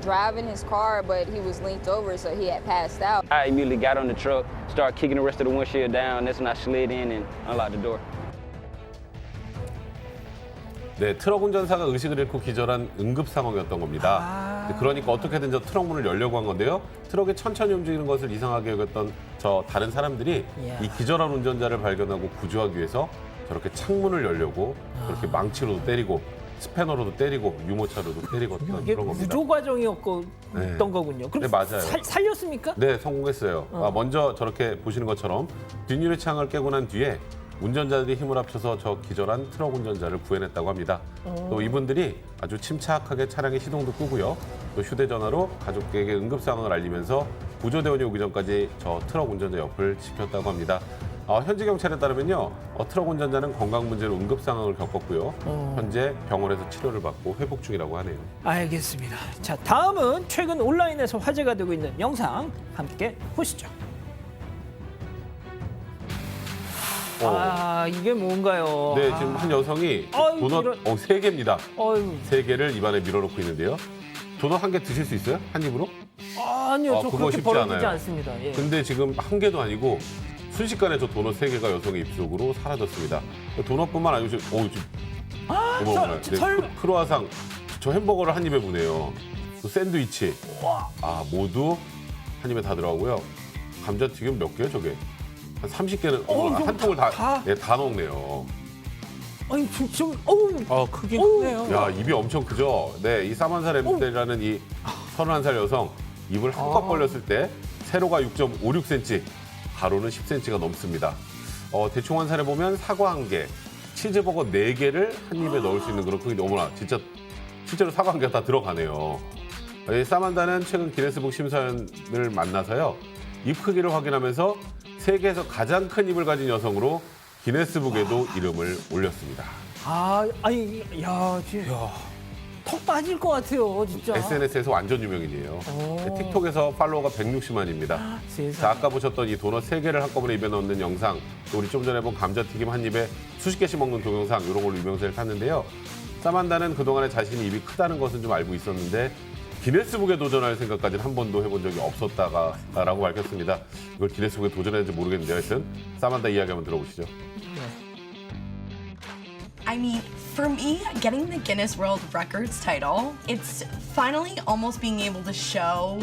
driving his car, but he was linked over, so he had passed out. I immediately got on the truck, started kicking the rest of the windshield down. That's when I slid in and unlocked the door. 네, 트럭 운전사가 의식을 잃고 기절한 응급 상황이었던 겁니다. 그러니까 어떻게든 저 트럭 문을 열려고 한 건데요. 트럭이 천천히 움직이는 것을 이상하게 여겼던 저 다른 사람들이 이 기절한 운전자를 발견하고 구조하기 위해서 저렇게 창문을 열려고 그렇게 망치로도 때리고 스패너로도 때리고 유모차로도 때리고 이게 그런 겁니다. 구조 과정이었던 네. 거군요. 그럼 네, 맞아요. 살렸습니까? 네, 성공했어요. 먼저 저렇게 보시는 것처럼 뒷유리 창을 깨고 난 뒤에 운전자들이 힘을 합쳐서 저 기절한 트럭 운전자를 구해냈다고 합니다. 또 이분들이 아주 침착하게 차량의 시동도 끄고요. 또 휴대전화로 가족에게 응급 상황을 알리면서 구조대원이 오기 전까지 저 트럭 운전자 옆을 지켰다고 합니다. 현지 경찰에 따르면요, 트럭 운전자는 건강 문제로 응급 상황을 겪었고요. 현재 병원에서 치료를 받고 회복 중이라고 하네요. 알겠습니다. 자, 다음은 최근 온라인에서 화제가 되고 있는 영상 함께 보시죠. 이게 뭔가요? 네, 지금 한 여성이 아이고, 도넛 3개입니다. 어휴. 3개를 입안에 밀어넣고 있는데요. 도넛 한 개 드실 수 있어요? 한 입으로? 아니요, 저 그거 그렇게 쉽지 벌어지지 않아요. 않습니다. 예. 근데 지금 한 개도 아니고 순식간에 저 도넛 3개가 여성의 입속으로 사라졌습니다. 도넛뿐만 아니고 크로아상, 저 햄버거를 한 입에 무네요. 또 샌드위치, 모두 한 입에 다 들어가고요. 감자튀김 몇 개요, 저게? 한 30개는 한 통을 다 넣네요. 아니 좀 어우. 크긴 어우. 크네요. 야, 입이 엄청 크죠? 네, 이 사만사 램스델이라는 이 31살 여성 입을 한껏 벌렸을 때 세로가 6.56cm, 가로는 10cm가 넘습니다. 대충 환산해 보면 사과 1개, 치즈버거 4개를 한 입에 넣을 수 있는 그런 크기. 어머나, 진짜 실제로 사과 1개가 다 들어가네요. 이 사만다는 최근 기네스북 심사위원을 만나서요, 입 크기를 확인하면서 세계에서 가장 큰 입을 가진 여성으로 기네스북에도 이름을 올렸습니다. 아니 야 진짜 턱 빠질 것 같아요 진짜. SNS에서 완전 유명인이에요. 틱톡에서 팔로워가 160만입니다. 세상에. 자, 아까 보셨던 이 도넛 3개를 한꺼번에 입에 넣는 영상, 또 우리 좀 전에 본 감자튀김 한 입에 수십 개씩 먹는 동영상, 이런 걸로 유명세를 탔는데요. 사만다는 그동안에 자신이 입이 크다는 것은 좀 알고 있었는데 기네스북에 도전할 생각까지는 한 번도 해본 적이 없었다라고 밝혔습니다. 이걸 기네스북에 도전했는지 모르겠는데 하여튼 사만다 이야기 한번 들어보시죠. I mean, for me, getting the Guinness World Records title, it's finally almost being able to show,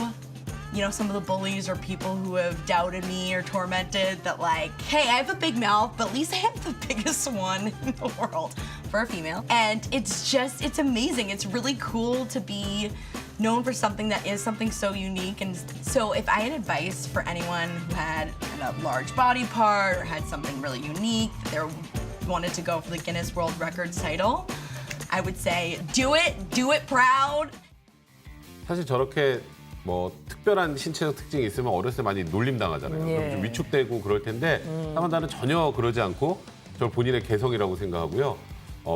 you know, some of the bullies or people who have doubted me or tormented that, like, hey, I have a big mouth, but at least I have the biggest one in the world for a female. And it's amazing. It's really cool to be known for something that is something so unique. And so if I had advice for anyone who had a large body part or had something really unique, they wanted to go for the Guinness World Records title, I would say do it proud. 사실 저렇게 뭐 특별한 신체적 특징이 있으면 어렸을 때 많이 놀림당하잖아요. 예. 그럼 좀 위축되고 그럴 텐데 사만다는 전혀 그러지 않고 저를 본인의 개성이라고 생각하고요.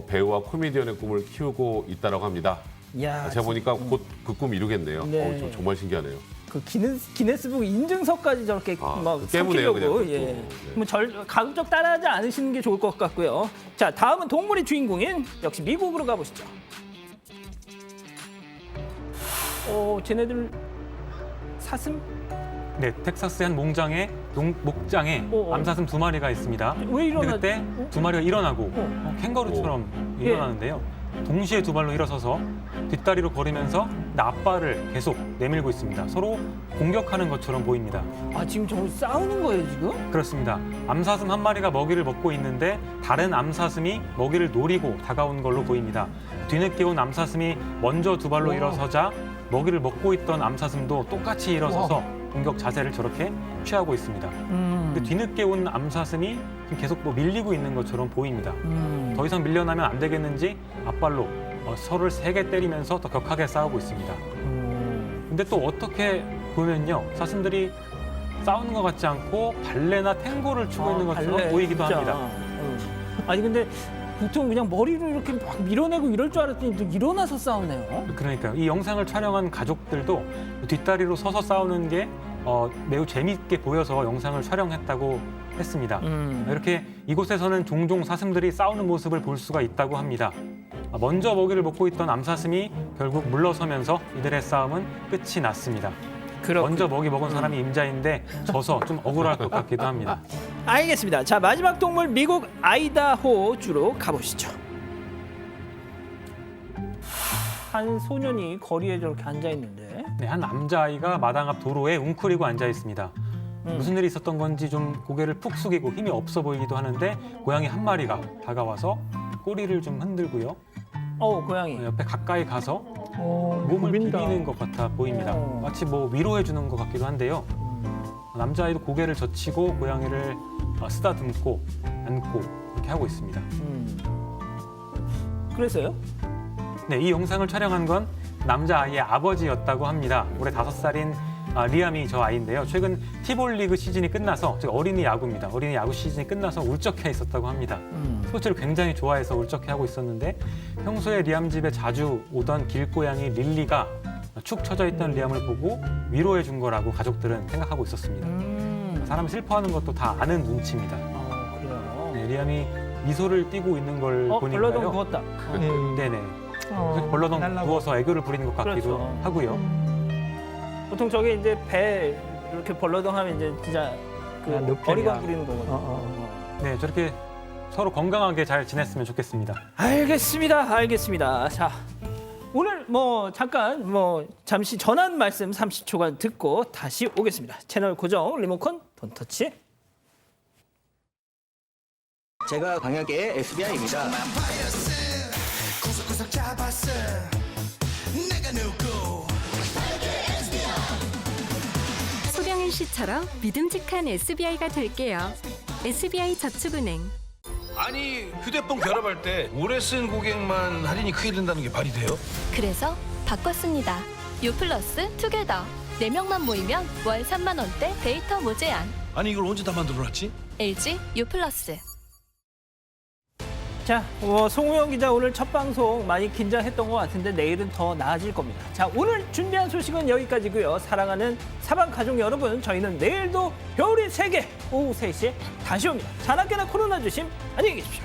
배우와 코미디언의 꿈을 키우고 있다라고 합니다. 야, 제가 보니까 곧 그 꿈 이루겠네요. 네. 정말 신기하네요. 그 기네스북 인증서까지 저렇게 막 그 때문에요, 삼키려고. 그냥 예. 네. 뭐 가급적 따라하지 않으시는 게 좋을 것 같고요. 자, 다음은 동물의 주인공인 역시 미국으로 가보시죠. 쟤네들 사슴? 네, 텍사스의 한 목장에 암사슴 2마리가 있습니다. 왜 일어나? 근데 그때 2마리가 일어나고 캥거루처럼 일어나는데요. 동시에 2발로 일어서서 뒷다리로 걸으면서 앞발을 계속 내밀고 있습니다. 서로 공격하는 것처럼 보입니다. 지금 저 싸우는 거예요 지금? 그렇습니다. 암사슴 한 마리가 먹이를 먹고 있는데 다른 암사슴이 먹이를 노리고 다가온 걸로 보입니다. 뒤늦게 온 암사슴이 먼저 2발로 일어서자 먹이를 먹고 있던 암사슴도 똑같이 일어서서 공격 자세를 저렇게 취하고 있습니다. 근데 뒤늦게 온 암사슴이 지금 계속 밀리고 있는 것처럼 보입니다. 더 이상 밀려나면 안 되겠는지 앞발로 서로를 세게 때리면서 더 격하게 싸우고 있습니다. 근데 또 어떻게 보면요, 사슴들이 싸우는 것 같지 않고 발레나 탱고를 추고 있는 것처럼 보이기도 진짜. 합니다. 아니 근데 보통 그냥 머리로 이렇게 막 밀어내고 이럴 줄 알았더니 또 일어나서 싸우네요. 그러니까요. 이 영상을 촬영한 가족들도 뒷다리로 서서 싸우는 게 매우 재미있게 보여서 영상을 촬영했다고 했습니다. 이렇게 이곳에서는 종종 사슴들이 싸우는 모습을 볼 수가 있다고 합니다. 먼저 먹이를 먹고 있던 암사슴이 결국 물러서면서 이들의 싸움은 끝이 났습니다. 먼저 먹이 먹은 사람이 임자인데 져서 좀 억울할 것 같기도 합니다. 알겠습니다. 자, 마지막 동물 미국 아이다호 주로 가보시죠. 한 소년이 거리에 저렇게 앉아 있는데. 네, 한 남자아이가 마당 앞 도로에 웅크리고 앉아 있습니다. 무슨 일이 있었던 건지 좀 고개를 푹 숙이고 힘이 없어 보이기도 하는데 고양이 한 마리가 다가와서 꼬리를 좀 흔들고요. 고양이. 옆에 가까이 가서 몸을 비비는 것 같아 보입니다. 마치 뭐 위로해 주는 것 같기도 한데요. 남자아이도 고개를 젖히고 고양이를 쓰다듬고 안고 이렇게 하고 있습니다. 그래서요? 네, 이 영상을 촬영한 건 남자아이의 아버지였다고 합니다. 올해 5살인 리암이 저 아이인데요. 최근 티볼 리그 시즌이 끝나서 어린이 야구입니다. 어린이 야구 시즌이 끝나서 울적해 있었다고 합니다. 스포츠를 굉장히 좋아해서 울적해하고 있었는데 평소에 리암 집에 자주 오던 길고양이 릴리가 축 처져 있던 리암을 보고 위로해 준 거라고 가족들은 생각하고 있었습니다. 사람이 슬퍼하는 것도 다 아는 눈치입니다. 그래요. 네, 리암이 미소를 띠고 있는 걸 보니까요. 벌러덩 누웠다. 네네. 벌러덩 누워서 애교를 부리는 것 같기도 그렇죠. 하고요. 보통 저게 이제 배 이렇게 벌러덩 하면 이제 진짜 거리감 부리는 거거든요. 네, 저렇게 서로 건강하게 잘 지냈으면 좋겠습니다. 알겠습니다. 자, 오늘 잠시 전한 말씀 30초간 듣고 다시 오겠습니다. 채널 고정, 리모컨, 돈터치. 제가 방역의 SBI입니다. 소량인 씨처럼 믿음직한 SBI가 될게요. SBI 저축은행. 아니 휴대폰 결합할 때 오래 쓴 고객만 할인이 크게 된다는 게 말이 돼요? 그래서 바꿨습니다. U+ 투게더. 4명만 모이면 월 3만 원대 데이터 무제한. 아니 이걸 언제 다 만들어놨지? LG U+. 자, 송우영 기자 오늘 첫 방송 많이 긴장했던 것 같은데 내일은 더 나아질 겁니다. 자, 오늘 준비한 소식은 여기까지고요. 사랑하는 사방 가족 여러분, 저희는 내일도 별이 3개 오후 3시에 다시 옵니다. 자나깨나 코로나 조심, 안녕히 계십시오.